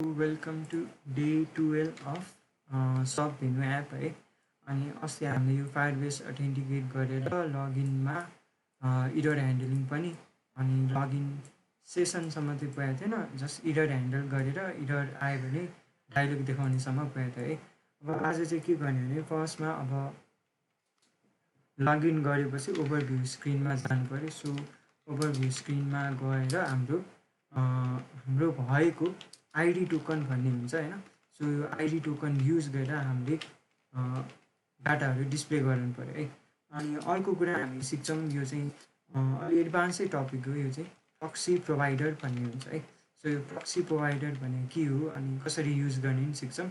Welcome to day 12 of सब भेन्यु app है। अनि अस्ति हामीले यो फायरबेस अथेन्टिकेट गरेर लगइनमा इरर ह्यान्डलिङ पनि अनि लगइन सेसनसम्म चाहिँ पुगेको थिएन। जस्ट इरर ह्यान्डल गरेर इरर आयो भने डायलग देखाउनेसम्म पुगेको थियो है। अब आज चाहिँ के गर्ने भने फर्स्टमा अब लगइन गरेपछि ओभरभ्यू स्क्रिनमा जानु पऱ्यो। सो ओभरभ्यू स्क्रिनमा गएर हाम्रो भएको आइडी टोकन भन्ने हुन्छ होइन। सो यो आइडी टोकन युज गरेर हामीले डाटाहरू डिस्प्ले गर्नु पऱ्यो है। अनि अर्को कुरा हामी सिक्छौँ, यो चाहिँ अलि एडभान्सै टपिक हो। यो चाहिँ प्रक्सी प्रोभाइडर भन्ने हुन्छ है। सो यो प्रक्सी प्रोभाइडर भने के हो अनि कसरी युज गर्ने पनि सिक्छौँ।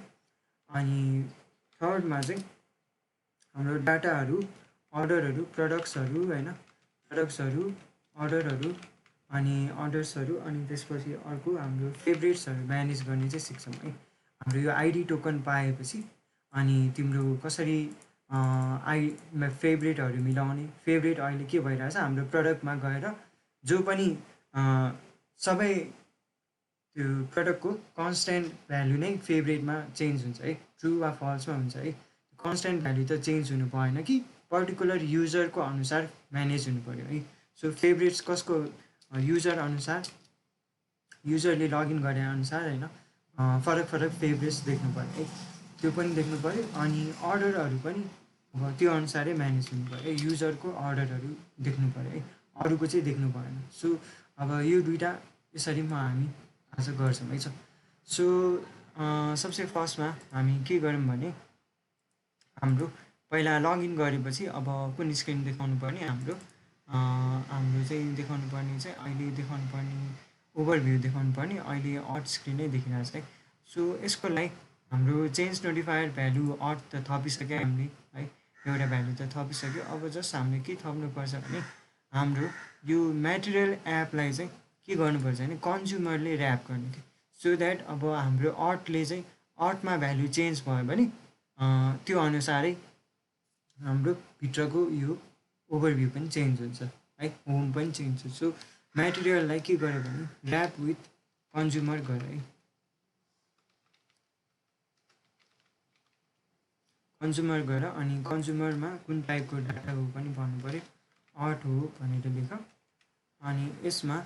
अनि थर्डमा चाहिँ हाम्रो डाटाहरू, अर्डरहरू, प्रडक्ट्सहरू होइन, प्रडक्ट्सहरू, अर्डरहरू अनि अर्डर्सहरू अनि त्यसपछि अर्को हाम्रो फेभरेट्सहरू म्यानेज गर्ने चाहिँ सिक्छौँ है। हाम्रो यो आइडी टोकन पाएपछि अनि तिम्रो कसरी फेभरेटहरू मिलाउने। फेभरेट अहिले के भइरहेछ हाम्रो प्रडक्टमा गएर जो पनि सबै त्यो प्रडक्टको कन्सटेन्ट भ्यालु नै फेभरेटमा चेन्ज हुन्छ है, ट्रु वा फल्समा हुन्छ है। कन्सटेन्ट भ्यालु त चेन्ज हुनु भएन कि पर्टिकुलर युजरको अनुसार म्यानेज हुनु पऱ्यो है। सो फेभरेट्स कसको युजर अनुसार, युजरले लगइन गरे अनुसार होइन, फरक फरक फेभरेट्स देख्नु पऱ्यो है, त्यो पनि देख्नु पऱ्यो। अनि अर्डरहरू पनि अब त्यो अनुसारै म्यानेज हुनु पऱ्यो है, युजरको अर्डरहरू देख्नु पऱ्यो है, अरूको चाहिँ देख्नु भएन। सो अब यो दुइटा यसरी हामी आज गर्छौँ है। सो सबसे फर्स्टमा हामी के गरौँ भने हाम्रो पहिला लगइन गरेपछि अब कुन स्क्रिन देखाउनु पर्ने हाम्रो चाहिँ देखाउनु पर्ने चाहिँ अहिले देखाउनु पर्ने ओभरभ्यू देखाउनु पर्ने अहिले अट स्क्रिनै देखिरहेको छ है। सो यसको लागि हाम्रो चेन्ज नोटिफायर भ्यालु अट त थपिसक्यो हामीले है, एउटा भ्यालु त थपिसक्यो। अब जस्ट हामीले के थप्नुपर्छ भने हाम्रो यो मेटेरियल एपलाई चाहिँ के गर्नुपर्छ भने कन्ज्युमरले ऱ्याप गर्ने थियो। सो द्याट अब हाम्रो अटले चाहिँ अटमा भ्यालु चेन्ज भयो भने त्यो अनुसारै हाम्रो भित्रको यो ओभरभ्यू पनि चेन्ज हुन्छ है, होम पनि चेन्ज हुन्छ। सो मेटेरियललाई के गर्यो भने ऱ्याप विथ कन्ज्युमर गर है, कन्ज्युमर गर। अनि कन्ज्युमरमा कुन टाइपको डाटा हो पनि भन्नु पऱ्यो, अट हो भनेर लेख। अनि यसमा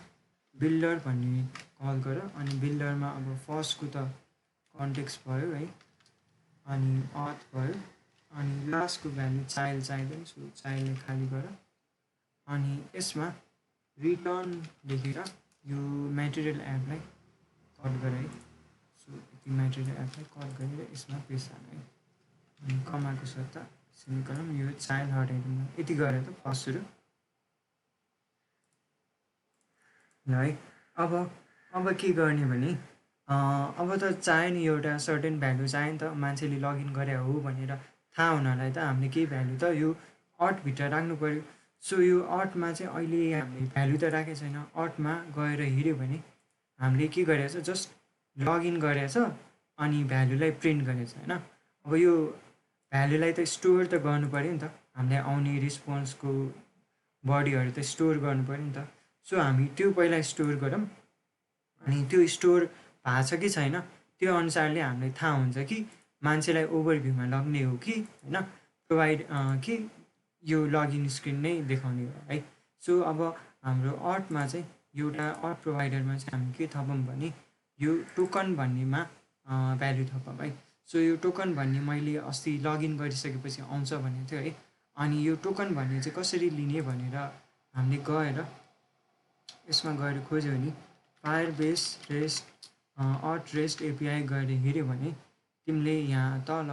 बिल्डर भन्ने कल गर। अनि बिल्डरमा अब फर्स्टको त कन्टेक्स्ट भयो है, अनि अट भयो। अनि लास्टको भ्यालु चाइल्ड चाहिँदैन, सो चाइल्डले खाली गर। अनि यसमा रिटर्न लेखेर यो मेटेरियल एपलाई कट गर है। सो यति मेटेरियल एपलाई कट गरेर यसमा पेस्ट हाल्नु है। अनि कमाको सट्टा सेमिकोलन यो चाइल्ड हटाइदिनु, यति गरेर त फर्स्ट सुरु है। अब के गर्ने भने अब त चाहियो नि एउटा सर्टेन भ्यालु चाहियो नि त, मान्छेले लगइन गरे हो भनेर थाहा हुनलाई त हामीले केही भ्यालु त यो अटभित्र राख्नु पऱ्यो। सो यो अटमा चाहिँ अहिले हामीले भ्यालु त राखेको छैन। अटमा गएर हेऱ्यो भने हामीले के गरेको छ, जस्ट लगइन गरेको छ अनि भ्यालुलाई प्रिन्ट गरेको छ होइन। अब यो भ्यालुलाई त स्टोर त गर्नु पऱ्यो नि त, हामीले आउने रिस्पोन्सको बडीहरू त स्टोर गर्नु पऱ्यो नि त। सो हामी त्यो पहिला स्टोर गरौँ। अनि त्यो स्टोर भएको छ कि छैन त्यो अनुसारले हामीलाई थाहा हुन्छ कि मान्छेलाई ओभरभ्यूमा लग्ने हो कि होइन, प्रोभाइड कि यो लगइन स्क्रिन नै देखाउने हो है। सो अब हाम्रो अटमा चाहिँ एउटा अट प्रोभाइडरमा चाहिँ हामी के थपौँ भने यो टोकन भन्नेमा भ्यालु थपौँ है। सो यो टोकन भन्ने मैले अस्ति लगइन गरिसकेपछि आउँछ भनेको थियो है। अनि यो टोकन भन्ने चाहिँ कसरी लिने भनेर हामीले गएर यसमा गएर खोज्यो भने फायरबेस रेस्ट अट रेस्ट एपिआई गएर हेऱ्यो भने तिमीले यहाँ तल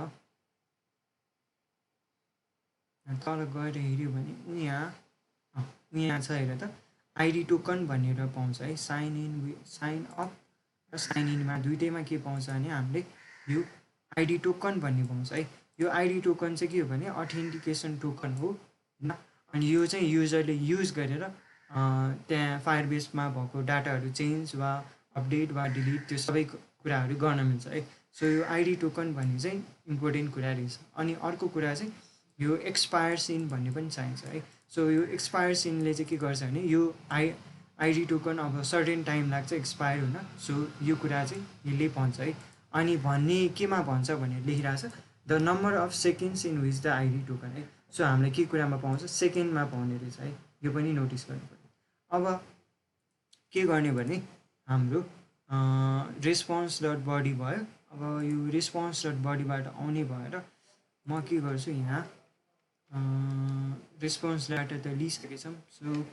गएर हेऱ्यो भने यहाँ छ हेर त, आइडी टोकन भनेर पाउँछ है। साइन इन, साइन अप र साइन इनमा दुइटैमा के पाउँछ भने हामीले यो आइडी टोकन भन्ने पाउँछ है। यो आइडी टोकन चाहिँ के हो भने अथेन्टिकेसन टोकन हो होइन। अनि यो चाहिँ युजरले युज गरेर त्यहाँ फायरबेसमा भएको डाटाहरू चेन्ज वा अपडेट वा डिलिट त्यो सबै कुराहरू गर्न मिल्छ है। सो यो आइडी टोकन भन्ने चाहिँ इम्पोर्टेन्ट कुरा रहेछ। अनि अर्को कुरा चाहिँ यो एक्सपायर सिन भन्ने पनि चाहिन्छ है। सो यो एक्सपायर सिनले चाहिँ के गर्छ भने यो आइडी टोकन अब सर्टेन टाइम लाग्छ एक्सपायर हुन, सो यो कुरा चाहिँ यसले भन्छ है। अनि भन्ने केमा भन्छ भने लेखिरहेको छ the number of seconds in which the ID token है। सो हामीले के कुरामा पाउँछ, सेकेन्डमा पाउने रहेछ है, यो पनि नोटिस गर्नु पऱ्यो। अब के गर्ने भने हाम्रो रेस्पोन्स डट बडी भयो। अब यो रेस्पोन्स डट बडीबाट आउने भएर म के गर्छु, यहाँ रेस्पोन्स डाटा त लिइसकेछौँ। सो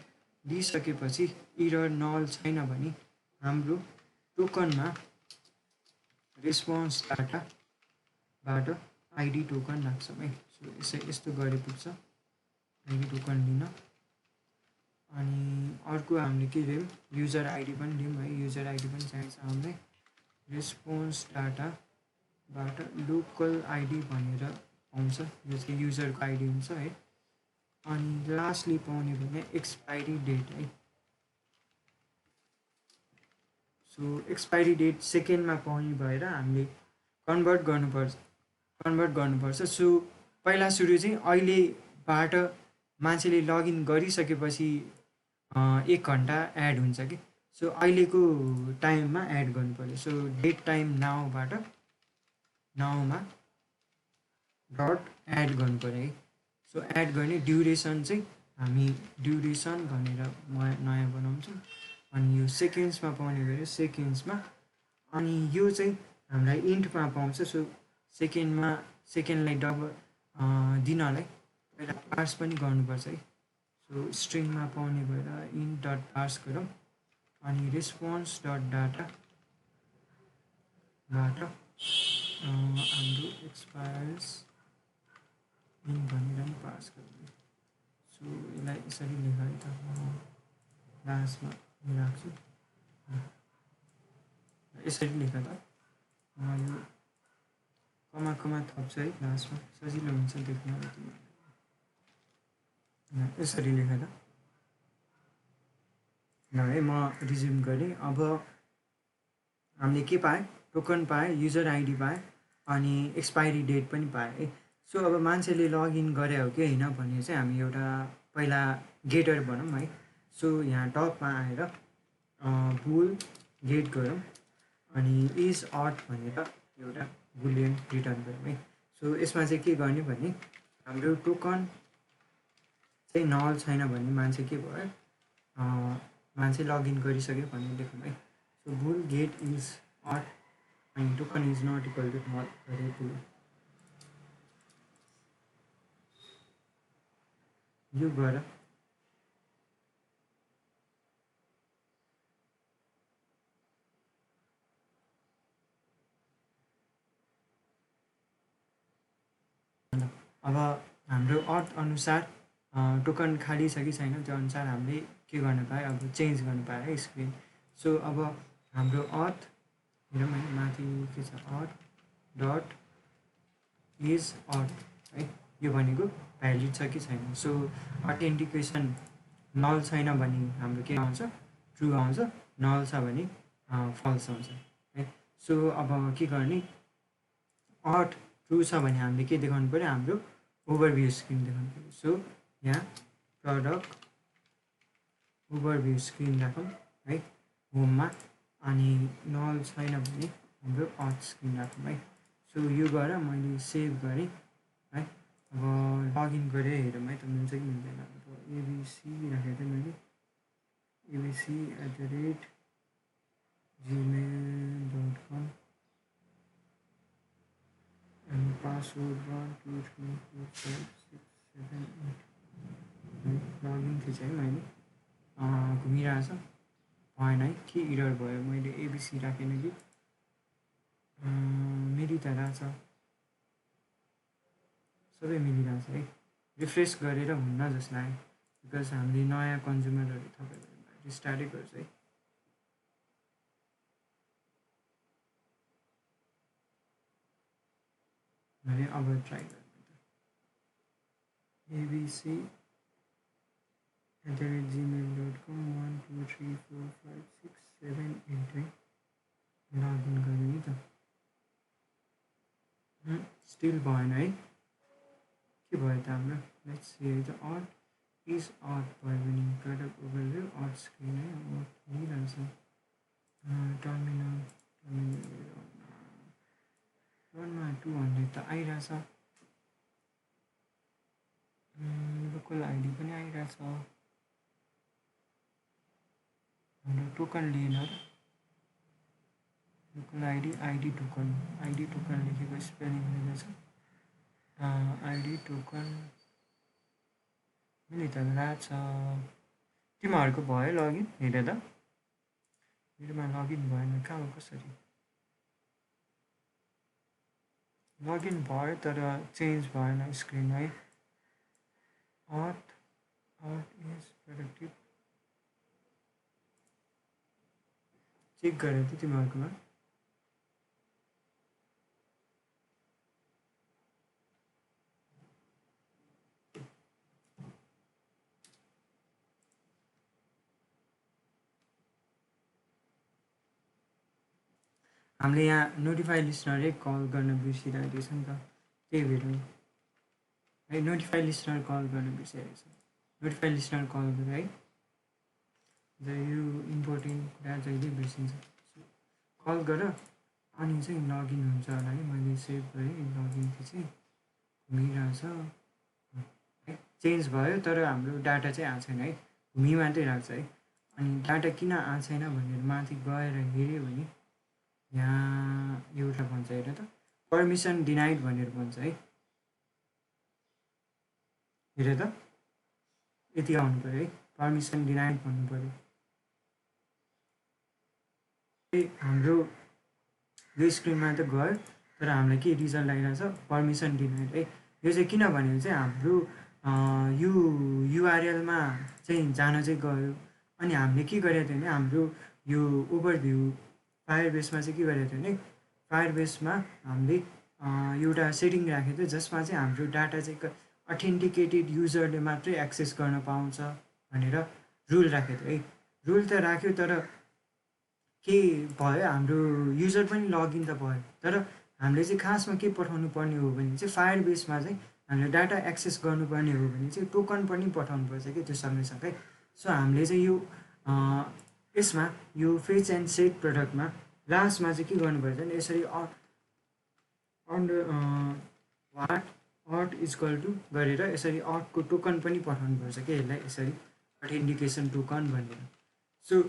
लिइसकेपछि इरर नल छैन भने हाम्रो टोकनमा रेस्पोन्स डाटाबाट आइडी टोकन राख्छौँ है। सो यस्तो गरे पुग्छ आइडी टोकन लिन। अनि अर्को हामीले के लियौँ, युजर आइडी पनि लियौँ है। युजर आइडी पनि चाहिन्छ हामीलाई। रेस्पोन्स डाटाबाट लोकल आइडी भनेर आउँछ, यो चाहिँ युजरको आइडी हुन्छ है। अनि लास्टली पाउने भने एक्सपाइरी डेट है। सो एक्सपाइरी डेट सेकेन्डमा पाउने भएर हामीले कन्भर्ट गर्नुपर्छ। सो पहिला सुरु चाहिँ अहिलेबाट मान्छेले लगइन गरिसकेपछि 1 घन्टा एड हुन्छ कि, सो अहिलेको टाइममा एड गर्नु पर्यो। सो डेट टाइम नाउमा डट एड गर्नु पर्यो है। सो एड गर्ने ड्युरेसन चाहिँ हामी ड्युरेसन भनेर नयाँ बनाउँछौँ। अनि यो सेकेन्ड्समा पाउने गऱ्यो सेकेन्ड्समा। अनि यो चाहिँ हामीलाई इन्टमा पाउँछ। सो सेकेन्डलाई डबल दिनलाई पहिला पार्स पनि गर्नुपर्छ है। सो स्ट्रिङमा पाउने भएर इन्ट डट पार्स गरौँ। अनि रेस्पोन्स डट डाटाबाट हाम्रो एक्सपायर्स इन भनेर पनि पास गरौँ। सो यसलाई यसरी लेखाइ त लास्टमा राख्छु, यसरी लेखा त यो कमा थप्छु है लास्टमा, सजिलो हुन्छ देख्न। यसरी लेखा त ल है, म रिज्युम गरेँ। अब हामीले के पाएँ, टोकन पाएँ, युजर आइडी पाएँ, अनि एक्सपाइरी डेट पनि पाएँ है। सो अब मान्छेले लगइन गरे हो कि होइन भने चाहिँ हामी एउटा पहिला गेटर भनौँ है। सो यहाँ टपमा आएर बुल गेट गरौँ। अनि इज अट भनेर एउटा बुलियन रिटर्न गरौँ है। सो यसमा चाहिँ के गर्ने भने हाम्रो टोकन चाहिँ नल छैन भने मान्छे के भयो, मान्छे लगइन गरिसक्यो भन्ने लेखौँ है। So bool get is at अनि token is not equal to null गरेर बुल यो गर। अब हाम्रो अर्थ अनुसार टोकन खाली छ कि छैन त्यो अनुसार हामीले के गर्न पाएँ, अब चेन्ज गर्न पाएँ है स्क्रिन। सो अब हाम्रो अर्थ हेरौँ है, माथि के छ, अर्थ डट इज अर्थ है। यो भनेको भ्यालिड छ कि छैन। सो अथेन्टिकेसन नल छैन भने हाम्रो के आउँछ, ट्रु आउँछ। नल छ भने फल्स आउँछ है। सो अब के गर्ने, अर्थ ट्रु छ भने हामीले के देखाउनु पऱ्यो, हाम्रो ओभरभ्यू स्क्रिन देखाउनु पऱ्यो। सो यहाँ प्रडक्ट ओभरभ्यू स्क्रिन राखौँ है होममा। अनि नल छैन भने हाम्रो अर्थ स्क्रिन राखौँ है। सो यो गरेर मैले सेभ गरेँ है। अब लगइन गरेर हेरौँ है त मिल्छ कि मिल्दैन। अब एबिसी राखेको थिएँ मैले, abc@gmail.com अनि पासवर्ड 1 2 3 4 5 6 7 8 लगइन थिएछ है मैले, घुमिरहेछ भएन है, के इरर भयो, मैले एबिसी राखेन कि मिलिरहेछ, सबै मिलिरहेछ है। रिफ्रेस गरेर हुन्न जस्तो लाग्यो, बिकज हामीले नयाँ कन्ज्युमरहरू थपेर रिस्टार्टै गर्छ है। मैले अब ट्राई गर्नु त abc@gmail.com 1 2 3 4 5 6 7 8 है, लगइन गरेँ नि त, स्टिल भएन है, के भयो त हाम्रो, लेट्स सी है त। अर्थ इज अट भयो भने प्रडक्ट ओभरभ्यू अट स्क्रिन है अट दिइरहेछ टर्मिनल रनमा 200 त आइरहेछ लोकल आइडी पनि आइरहेछ हाम्रो टोकन लिएन र लोकल आइडी टोकन लेखेको स्पेलिङ रहेछ आइडी टोकन मैले त रहेछ तिमीहरूको भयो लगइन हेरे त मेरोमा लगइन भएन कहाँ कसरी लगइन भयो तर चेन्ज भएन स्क्रिन है अट इज प्रोडक्टिभ चेक गरेँ त तिमीहरूकोमा हामीले यहाँ नोटिफाई लिस्टनरै कल गर्न बिर्सिरहेको छ नि त त्यही भएर है नोटिफाई लिस्टनर कल गर्न बिर्सिरहेको छ नोटिफाई लिस्टनर कल गरेर है यो इम्पोर्टेन्ट कुरा जहिले बिर्सिन्छ कल गर अनि चाहिँ लगइन हुन्छ होला है मैले सेभ गरेँ लगइन चाहिँ घुमिरहेछ है चेन्ज भयो तर हाम्रो डाटा चाहिँ आएको छैन है घुमि मात्रै राख्छ है अनि डाटा किन आएको छैन भनेर माथि गएर हेऱ्यो भने यहाँ एउटा भन्छ हेर त पर्मिसन डिनाइड भनेर भन्छ है हेर त यति आउनु पऱ्यो है पर्मिसन डिनाइड भन्नु पऱ्यो हाम्रो यो स्क्रिनमा त गयो तर हामीलाई के रिजल्ट आइरहेछ पर्मिसन डिनाइड है यो चाहिँ किन भने चाहिँ हाम्रो यो युआरएलमा चाहिँ जान चाहिँ गयो अनि हामीले के गरेको थियो भने हाम्रो यो ओभरभ्यू फायरबेसमा चाहिँ के गरेको थियो भने फायरबेसमा हामीले एउटा सेटिङ राखेको थियो जसमा चाहिँ हाम्रो डाटा चाहिँ अथेन्टिकेटेड युजरले मात्रै एक्सेस गर्न पाउँछ भनेर रुल राखेको थियो है रुल त राख्यो तर के भयो हाम्रो युजर पनि लगइन त भयो तर हामीले चाहिँ खासमा के पठाउनु पर्ने हो भने चाहिँ फायरबेसमा चाहिँ हामीले डाटा एक्सेस गर्नुपर्ने हो भने चाहिँ टोकन पनि पठाउनुपर्छ कि त्यो सँगसँगै सो हामीले चाहिँ यो यसमा यो फेच एन्ड सेट प्रडक्टमा लास्टमा चाहिँ के गर्नुपर्छ भने यसरी अट इक्वल टु गरेर यसरी अटको टोकन पनि पठाउनुपर्छ कि यसलाई यसरी अथेन्टिकेसन टोकन भनेर सो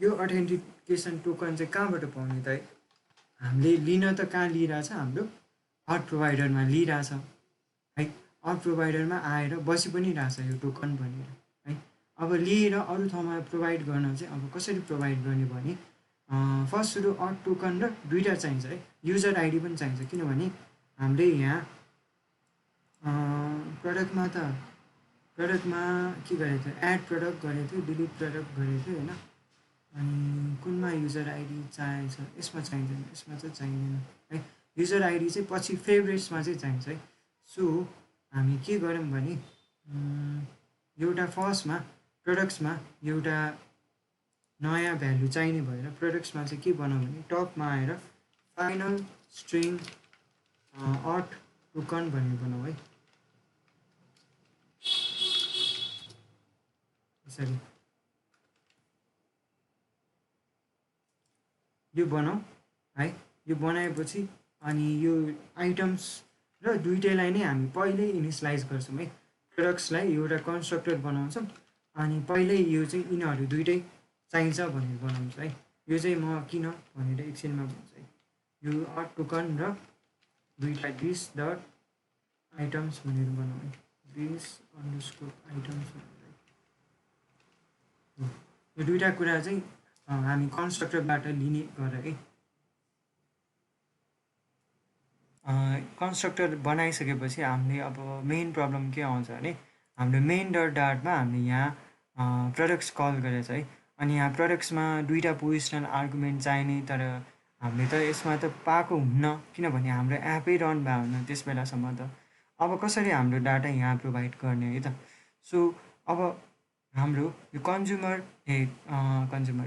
यो अथेन्टिकेसन टोकन चाहिँ कहाँबाट पाउने त है हामीले लिन त कहाँ लिइरहेछ हाम्रो अट प्रोभाइडरमा लिइरहेछ है अट प्रोभाइडरमा आएर बसी पनि रहेछ यो टोकन भनेर है अब लिएर अरू ठाउँमा प्रोभाइड गर्न चाहिँ अब कसरी प्रोभाइड गर्ने भने फर्स्ट सुरु अट टोकन र दुईवटा चाहिन्छ है युजर आइडी पनि चाहिन्छ किनभने हामीले यहाँ प्रडक्टमा के गरेको थियो एड प्रडक्ट गरेको थियो डिलिट प्रडक्ट गरेको थियो होइन अनि कुनमा युजर आइडी चाहिन्छ यसमा चाहिँदैन यसमा चाहिँ चाहिँदैन है युजर आइडी चाहिँ पछि फेभरेट्समा चाहिँ चाहिन्छ है सो हामी के गऱ्यौँ भने एउटा फर्स्टमा प्रडक्ट्समा एउटा नयाँ भ्यालु चाहिने भएर प्रडक्ट्समा चाहिँ के बनाऊँ भने टपमा आएर फाइनल स्ट्रिङ अट टोकन भनेर बनाऊ है यसरी यो बनाऊ है यो बनाएपछि अनि यो आइटम्स र दुईटैलाई नै हामी पहिल्यै इनिसियलाइज गर्छौँ है प्रडक्ट्सलाई एउटा कन्स्ट्रक्टर बनाउँछौँ अनि पहिल्यै यो चाहिँ यिनीहरू दुइटै चाहिन्छ भनेर बनाउँछ है यो चाहिँ म किन भनेर एकछिनमा भन्छु है यो अट टोकन र दुईटा दिस डट आइटम्स भनेर बनाऊ है दिस अन्डरस्कोर आइटम्स भनेर यो दुईवटा कुरा चाहिँ हामी कन्स्ट्रक्टरबाट लिने गरेर है कन्स्ट्रक्टर बनाइसकेपछि हामीले अब मेन प्रब्लम के आउँछ भने हाम्रो मेन डट डाटमा हामीले यहाँ प्रडक्ट्स कल गरेछ है अनि यहाँ प्रडक्ट्समा दुईवटा पोजिसनल आर्गुमेन्ट चाहिने तर हामीले त यसमा त पाएको हुन्न किनभने हाम्रो एपै रन भएको हुन्न त्यस बेलासम्म त अब कसरी हाम्रो डाटा यहाँ प्रोभाइड गर्ने है त सो अब हाम्रो यो कन्ज्युमर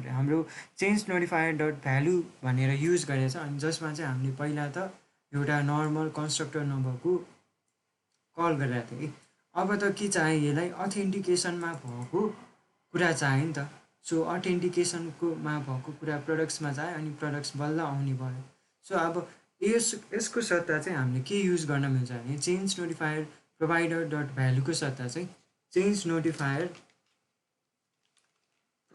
हाम्रो चेन्ज नोटिफायर डट भ्यालु भनेर युज गरेछ अनि जसमा चाहिँ हामीले पहिला त एउटा नर्मल कन्स्ट्रक्टर नभएको कल गरिरहेको थियो है अब त के चाहे यसलाई अथेन्टिकेसनमा भएको कुरा चाह्यो नि त। सो अथेन्टिकेसनकोमा भएको कुरा प्रडक्ट्समा चाह्यो अनि प्रडक्ट्स बल्ल आउने भयो। सो अब यसको सट्टा चाहिँ हामीले के युज गर्न मिल्छ भने चेन्ज नोटिफायर प्रोभाइडर डट भ्यालुको सट्टा चाहिँ चेन्ज नोटिफायर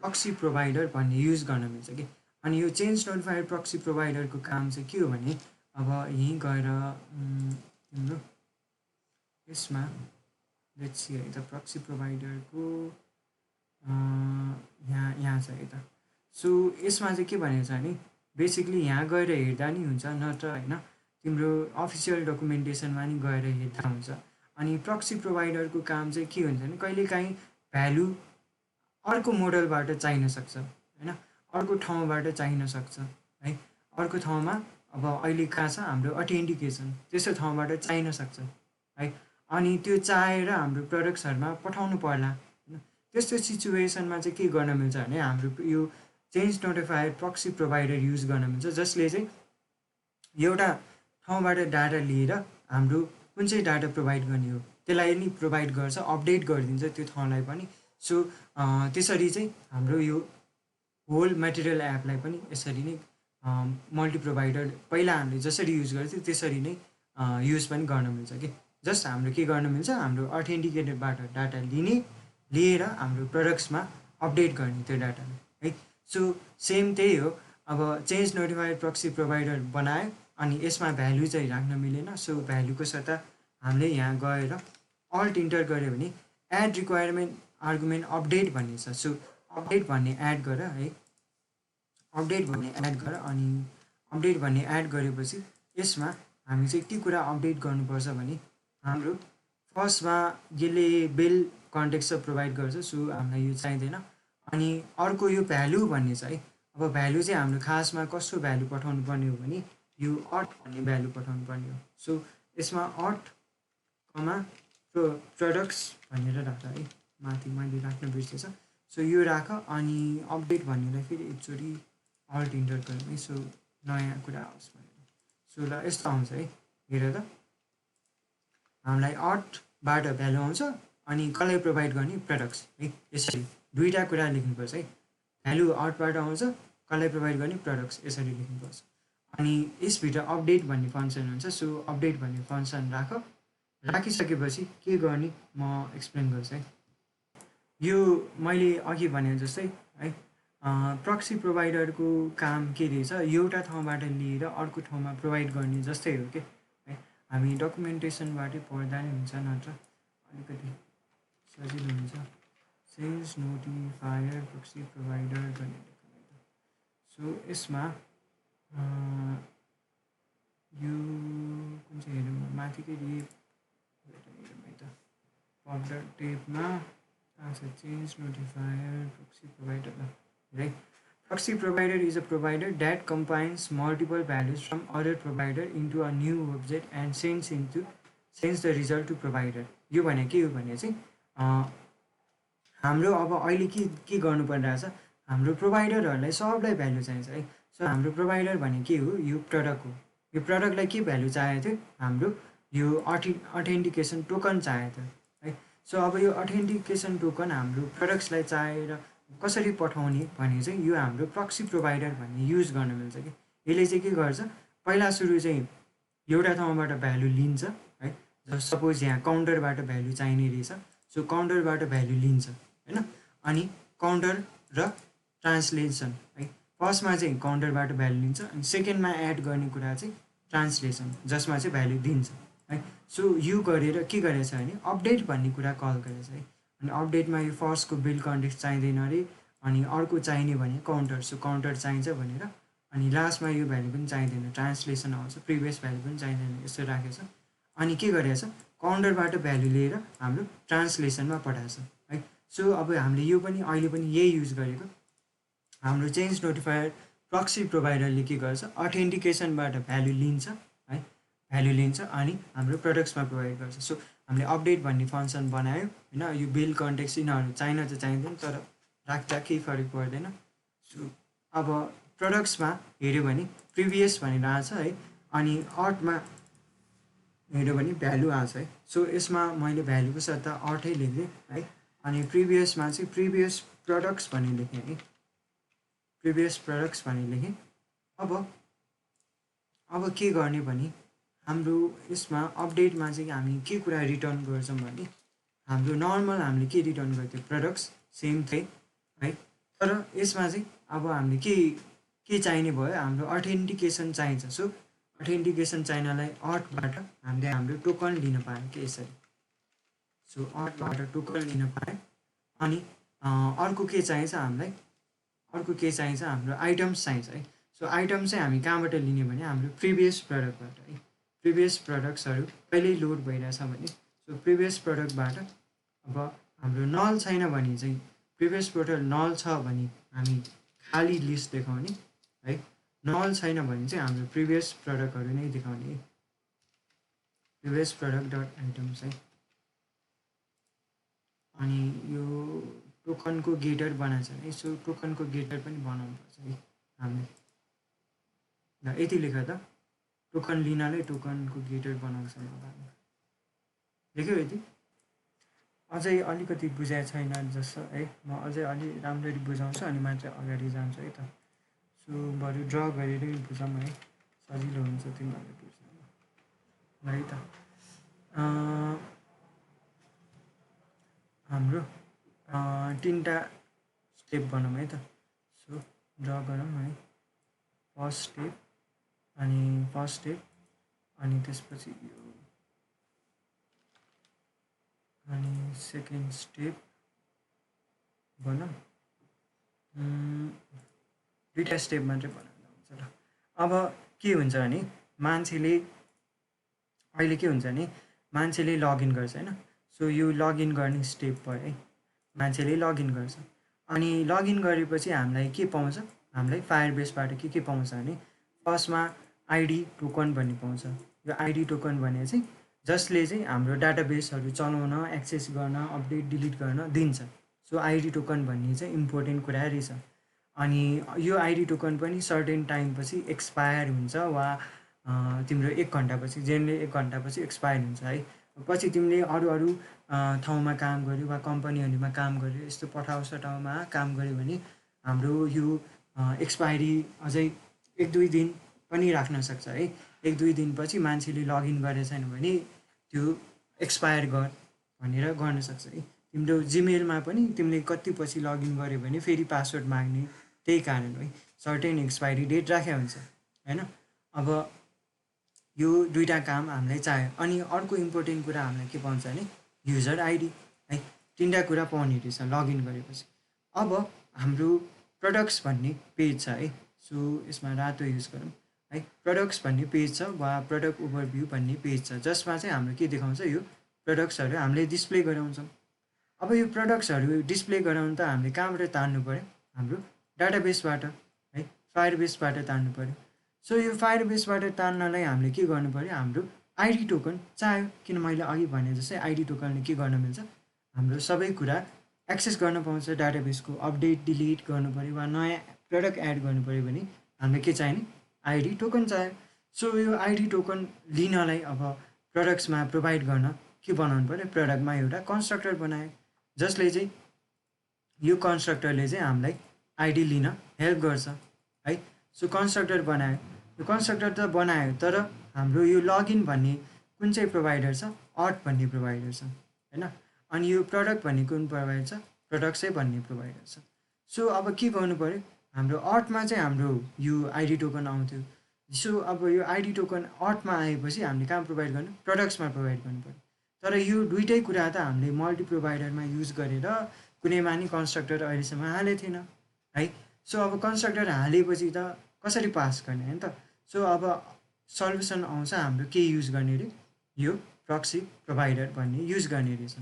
प्रक्सी प्रोभाइडर भन्ने युज गर्न मिल्छ कि। अनि यो चेन्ज नोटिफायर प्रक्सी प्रोभाइडरको काम चाहिँ के हो भने अब यहीँ गएर तिम्रो यसमा लेट्स सी है त प्रक्सी प्रोभाइडरको यहाँ छ है त। सो यसमा चाहिँ के भनेको छ भने बेसिकली यहाँ गएर हेर्दा नि हुन्छ नत्र होइन तिम्रो अफिसियल डकुमेन्टेसनमा नि गएर हेर्दा हुन्छ। अनि प्रक्सी प्रोभाइडरको काम चाहिँ के हुन्छ भने कहिलेकाहीँ भ्यालु अर्को मोडलबाट चाहिन सक्छ होइन, अर्को ठाउँबाट चाहिन सक्छ है। अर्को ठाउँमा अब अहिले कहाँ छ हाम्रो अथेन्टिकेसन, त्यस्तो ठाउँबाट चाहिन सक्छ है। अनि त्यो चाहेर हाम्रो प्रडक्ट्सहरूमा पठाउनु पर्ला होइन। त्यस्तो सिचुएसनमा चाहिँ के गर्न मिल्छ भने हाम्रो यो change notifier proxy provider use गर्न मिल्छ, जसले चाहिँ एउटा ठाउँबाट डाटा लिएर हाम्रो कुन चाहिँ डाटा प्रोभाइड गर्ने हो त्यसलाई नि प्रोभाइड गर्छ, अपडेट गरिदिन्छ त्यो ठाउँलाई पनि। सो त्यसरी चाहिँ हाम्रो यो होल मेटेरियल एपलाई पनि यसरी नै मल्टी प्रोभाइडर पहिला हामीले जसरी युज गर्थ्यौँ त्यसरी नै युज पनि गर्न मिल्छ कि। जस्ट हाम्रो के गर्न मिल्छ, हाम्रो अथेन्टिकेटेडबाट डाटा लिएर हाम्रो प्रडक्ट्समा अपडेट गर्ने त्यो डाटालाई है। सो सेम त्यही हो। अब चेन्ज नोटिफायर प्रक्सी प्रोभाइडर बनायो अनि यसमा भ्यालु चाहिँ राख्न मिलेन। सो भ्यालुको सट्टा हामीले यहाँ गएर अल्ट इन्टर गऱ्यो भने एड रिक्वायरमेन्ट आर्गुमेन्ट अपडेट भन्ने छ। सो अपडेट भन्ने एड गर है, अपडेट भन्ने एड गर। अनि अपडेट भन्ने एड गरेपछि यसमा हामी चाहिँ के कुरा अपडेट गर्नुपर्छ भने हाम्रो फर्स्टमा यसले बिल कन्टेक्स्ट प्रोभाइड गर्छ, सो हामीलाई यो चाहिँदैन। अनि अर्को यो भ्यालु भन्ने छ है। अब भ्यालु चाहिँ हाम्रो खासमा कस्तो भ्यालु पठाउनु पर्ने हो भने यो अट भन्ने भ्यालु पठाउनु पर्ने हो। सो यसमा अट कमा प्रडक्ट्स भनेर राख है, माथि मैले राख्न बिर्सेछ। सो यो राख अनि अपडेट भन्नेलाई फेरि एकचोटि अल्ट इन्टर गरौँ है, सो नयाँ कुरा आओस् भनेर। सो ल यस्तो आउँछ है, हेर त हामीलाई अटबाट भ्यालु आउँछ अनि कसलाई प्रोभाइड गर्ने प्रडक्ट्स है। यसरी दुईवटा कुरा लेख्नुपर्छ है, भ्यालु अटबाट आउँछ कसलाई प्रोभाइड गर्ने प्रडक्ट्स, यसरी लेख्नुपर्छ। अनि यसभित्र अपडेट भन्ने फङ्सन हुन्छ। सो अपडेट भन्ने फङ्सन राखिसकेपछि के गर्ने म एक्सप्लेन गर्छु है। यो मैले अघि भने जस्तै है प्रक्सी प्रोभाइडरको काम के रहेछ, एउटा ठाउँबाट लिएर अर्को ठाउँमा प्रोभाइड गर्ने जस्तै हो कि है। हामी डकुमेन्टेसनबाटै पढ्दा नै हुन्छ, नत्र अलिकति सजिलो हुन्छ। चेन्ज नोटिफायर प्रक्सी प्रोभाइडर गर्ने। सो यसमा यो कुन चाहिँ हेरौँ, माथिकै पब्लर टेपमा change notifier proxy provider right. Proxy provider is a provider that combines multiple values from other provider into a new object and sends the result to provider. यो भने के हो भने चाहिँ हाम्रो अब अहिले के गर्नु परिरहेछ, हाम्रो प्रोभाइडरहरूलाई सबलाई भ्यालु चाहिन्छ है। सो हाम्रो प्रोभाइडर भने के हो, यो प्रडक्ट हो। यो प्रडक्टलाई के भ्यालु चाहिएको थियो, हाम्रो यो अथेन्टिकेसन टोकन चाहिएको थियो है। सो अब यो अथेन्टिकेसन टोकन हाम्रो प्रडक्ट्सलाई चाहेर कसरी पठाउने भने चाहिँ यो हाम्रो प्रक्सी प्रोभाइडर भन्ने युज गर्न मिल्छ कि। यसले चाहिँ के गर्छ, पहिला सुरु चाहिँ एउटा ठाउँबाट भ्यालु लिन्छ है। सपोज यहाँ काउन्टरबाट भ्यालु चाहिने रहेछ, सो काउन्टरबाट भ्यालु लिन्छ होइन। अनि काउन्टर र ट्रान्सलेसन है, फर्स्टमा चाहिँ काउन्टरबाट भ्यालु लिन्छ अनि सेकेन्डमा एड गर्ने कुरा चाहिँ ट्रान्सलेसन, जसमा चाहिँ भ्यालु दिन्छ है। सो यो गरेर के गरेछ भने अपडेट भन्ने कुरा कल गरेछ है। अनि अपडेटमा यो फर्स्टको बिल कन्टेक्स्ट चाहिँदैन अरे, अनि अर्को चाहिने भने काउन्टर, सो काउन्टर चाहिन्छ भनेर। अनि लास्टमा यो भ्यालु पनि चाहिँदैन, ट्रान्सलेसन आउँछ, प्रिभियस भ्यालु पनि चाहिँदैन, यस्तो राखेछ। अनि के गरेछ, काउन्टरबाट भ्यालु लिएर हाम्रो ट्रान्सलेसनमा पठाएछ है। सो अब हामीले यो पनि अहिले पनि यही युज गरेको। हाम्रो चेन्ज नोटिफायर प्रक्सी प्रोभाइडरले के गर्छ, अथेन्टिकेसनबाट भ्यालु लिन्छ है, भ्यालु लिन्छ अनि हाम्रो प्रडक्ट्समा प्रोभाइड गर्छ। सो हामीले अपडेट भन्ने फङ्सन बनायो होइन। यो बिल कन्टेक्स्ट यिनीहरू चाहिन त चाहिँदैन, तर राख्दा केही फरक पर्दैन। सो अब प्रडक्ट्समा हेऱ्यो भने प्रिभियस भनेर आएको छ है। अनि अटमा हेऱ्यो भने भ्यालु आउँछ है। सो यसमा मैले भ्यालुको सट्टा अर्थै लेखेँ है। अनि प्रिभियसमा चाहिँ प्रिभियस प्रडक्ट्स भन्ने लेखेँ है, प्रिभियस प्रडक्ट्स भन्ने लेखेँ। अब के गर्ने भने हाम्रो यसमा अपडेटमा चाहिँ हामी के कुरा रिटर्न गर्छौँ भने हाम्रो नर्मल हामीले के रिटर्न गर्थ्यो, प्रडक्ट्स सेम थिए है। तर यसमा चाहिँ अब हामीले के चाहिने भयो, हाम्रो अथेन्टिकेसन चाहिन्छ। सो अथेन्टिकेसन चाहिनलाई अर्थबाट हामीले हाम्रो टोकन लिन पायौँ के यसरी। सो अर्थबाट टोकन लिन पायौँ। अनि अर्को के चाहिन्छ हामीलाई, अर्को के चाहिन्छ, हाम्रो आइटम्स चाहिन्छ है। सो आइटम चाहिँ हामी कहाँबाट लिने भने हाम्रो प्रिभियस प्रडक्टबाट है। प्रिभियस प्रडक्ट्सहरू कहिल्यै लोड भइरहेछ भने सो प्रिभियस प्रडक्टबाट अब हाम्रो नल छैन भने चाहिँ प्रिभियस प्रडक्ट नल छ भने हामी खाली लिस्ट देखाउने है। नल छैन भने चाहिँ हाम्रो प्रिभियस प्रडक्टहरू नै देखाउने है, प्रिभियस प्रडक्ट डट आइटम्स है। अनि यो टोकनको गेटर बनाएको छ है। सो टोकनको गेटर पनि बनाउनुपर्छ है हामीले। ल यति लेख त, टोकन लिनलाई टोकनको गेटर बनाउँछ होला, लेख्यो यति। अझै अलिकति बुझाएको छैन जस्तो है, म अझै अलि राम्ररी बुझाउँछु अनि मात्र अगाडि जान्छु है त। सो बरु ड्र गरेरै बुझाउँ है, सजिलो हुन्छ तिमीहरूले बुझ्नु है त। हाम्रो 3टा स्टेप बनाऊँ है त। सो ड्र गरौँ है, फर्स्ट स्टेप अनि फर्स्ट स्टेप अनि त्यसपछि यो अनि सेकेन्ड स्टेप बनाऊँ। 2टा स्टेप मात्रै बनाउँदा हुन्छ। ल अब के हुन्छ भने मान्छेले अहिले के हुन्छ भने मान्छेले लगइन गर्छ होइन। सो यो लगइन गर्ने स्टेप भयो है, मान्छेले लगइन गर्छ। अनि लगइन गरेपछि हामीलाई के पाउँछ, हामीलाई फायरबेसबाट के पाउँछ भने फर्स्टमा आइडी टोकन भन्ने पाउँछ। यो आइडी टोकन भने चाहिँ जसले चाहिँ हाम्रो डाटाबेसहरू चलाउन, एक्सेस गर्न, अपडेट डिलिट गर्न दिन्छ। सो आइडी टोकन भन्ने चाहिँ इम्पोर्टेन्ट कुरा रहेछ। अनि यो आइडी टोकन पनि सर्टेन टाइमपछि एक्सपायर हुन्छ वा तिम्रो 1 घन्टापछि, जेनरली 1 घन्टापछि एक्सपायर हुन्छ है। पछि तिमीले अरू ठाउँमा काम गर्यो वा कम्पनीहरूमा काम गर्यो, यस्तो पठाउसठाउमा काम गर्यो भने हाम्रो यो एक्सपायरी अझै 1-2 दिन पनि राख्न सक्छ है। 1-2 दिनपछि मान्छेले लगइन गरेको छैन भने त्यो एक्सपायर गर भनेर गर्न सक्छ है। तिम्रो जिमेलमा पनि तिमीले कति पछि लगइन गर्यो भने फेरि पासवर्ड माग्ने, त्यही कारण है, सर्टेन एक्सपायरी डेट राखेको हुन्छ होइन। अब यो 2टा काम हामीलाई चाहियो। अनि अर्को इम्पोर्टेन्ट कुरा हामीलाई के पाउँछ भने युजर आइडी है। 3टा कुरा पाउने रहेछ लगइन गरेपछि। अब हाम्रो प्रडक्ट्स भन्ने पेज छ है। सो यसमा रातो युज गरौँ है। प्रडक्ट्स भन्ने पेज छ वा प्रडक्ट ओभरभ्यू भन्ने पेज छ, जसमा चाहिँ हाम्रो के देखाउँछ, यो प्रडक्ट्सहरू हामीले डिस्प्ले गराउँछौँ। अब यो प्रडक्ट्सहरू डिस्प्ले गराउनु त हामीले कहाँबाट तान्नु पऱ्यो, हाम्रो डाटाबेसबाट है, फायरबेसबाट तान्नु पऱ्यो। सो यो फायरबेसबाट तान्नलाई हामीले के गर्नु पऱ्यो, हाम्रो आइडी टोकन चाहियो। किन मैले अघि भने जस्तै आइडी टोकनले के गर्न मिल्छ, हाम्रो सबै कुरा एक्सेस गर्न पाउँछ। डाटाबेसको अपडेट डिलिट गर्नु पऱ्यो वा नयाँ प्रडक्ट एड गर्नु पऱ्यो भने हामीलाई के चाहिने, आइडी टोकन चाहियो। सो यो आइडी टोकन लिनलाई अब प्रडक्ट्समा प्रोभाइड गर्न के बनाउनु पऱ्यो, प्रडक्टमा एउटा कन्स्ट्रक्टर बनायो, जसले चाहिँ यो कन्स्ट्रक्टरले चाहिँ हामीलाई आइडी लिन हेल्प गर्छ है। सो कन्स्ट्रक्टर बनायो, यो कन्स्ट्रक्टर त बनायो, तर हाम्रो यो लगइन भन्ने कुन चाहिँ प्रोभाइडर छ, अर्थ भन्ने प्रोभाइडर छ होइन। अनि यो प्रडक्ट भन्ने कुन प्रोभाइडर छ, प्रडक्ट्सै भन्ने प्रोभाइडर छ। सो अब के गर्नु पऱ्यो, हाम्रो अर्थमा चाहिँ हाम्रो यो आइडी टोकन आउँथ्यो। सो अब यो आइडी टोकन अर्थमा आएपछि हामीले कहाँ प्रोभाइड गर्नु, प्रडक्ट्समा प्रोभाइड गर्नु पऱ्यो। तर यो 2टै कुरा त हामीले मल्टी प्रोभाइडरमा युज गरेर कुनैमा नि कन्स्ट्रक्टर अहिलेसम्म हालेको थिएन है। सो अब कन्स्ट्रक्टर हालेपछि त कसरी पास गर्ने होइन त। सो अब सल्युसन आउँछ हाम्रो के युज गर्ने रे, यो प्रक्सी प्रोभाइडर भन्ने युज गर्ने रहेछ,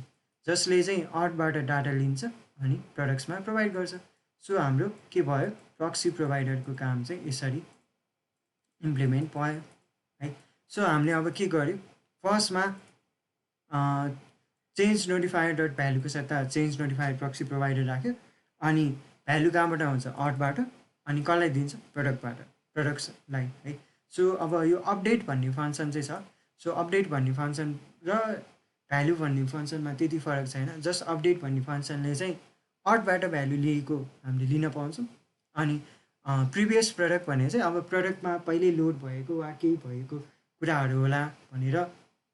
जसले चाहिँ अर्थबाट डाटा लिन्छ अनि प्रडक्ट्समा प्रोभाइड गर्छ। सो हाम्रो के भयो, प्रक्सी प्रोभाइडरको काम चाहिँ यसरी इम्प्लिमेन्ट भयो है। सो हामीले अब के गर्यो, फर्स्टमा चेन्ज नोटिफायर डट भ्यालुको सट्टा चेन्ज नोटिफायर प्रक्सी प्रोभाइडर राख्यो। अनि भ्यालु कहाँबाट आउँछ, अर्थबाट, अनि कसलाई दिन्छ, प्रडक्टबाट, प्रडक्ट्सलाई है। सो अब यो अपडेट भन्ने फङ्सन चाहिँ छ। सो अपडेट भन्ने फङ्सन र भ्यालु भन्ने फङ्सनमा त्यति फरक छैन। जस्ट अपडेट भन्ने फङ्सनले चाहिँ अटबाट भ्यालु लिएको हामीले लिन पाउँछौँ। अनि प्रिभियस प्रडक्ट भने चाहिँ अब प्रडक्टमा पहिल्यै लोड भएको वा केही भएको कुराहरू होला भनेर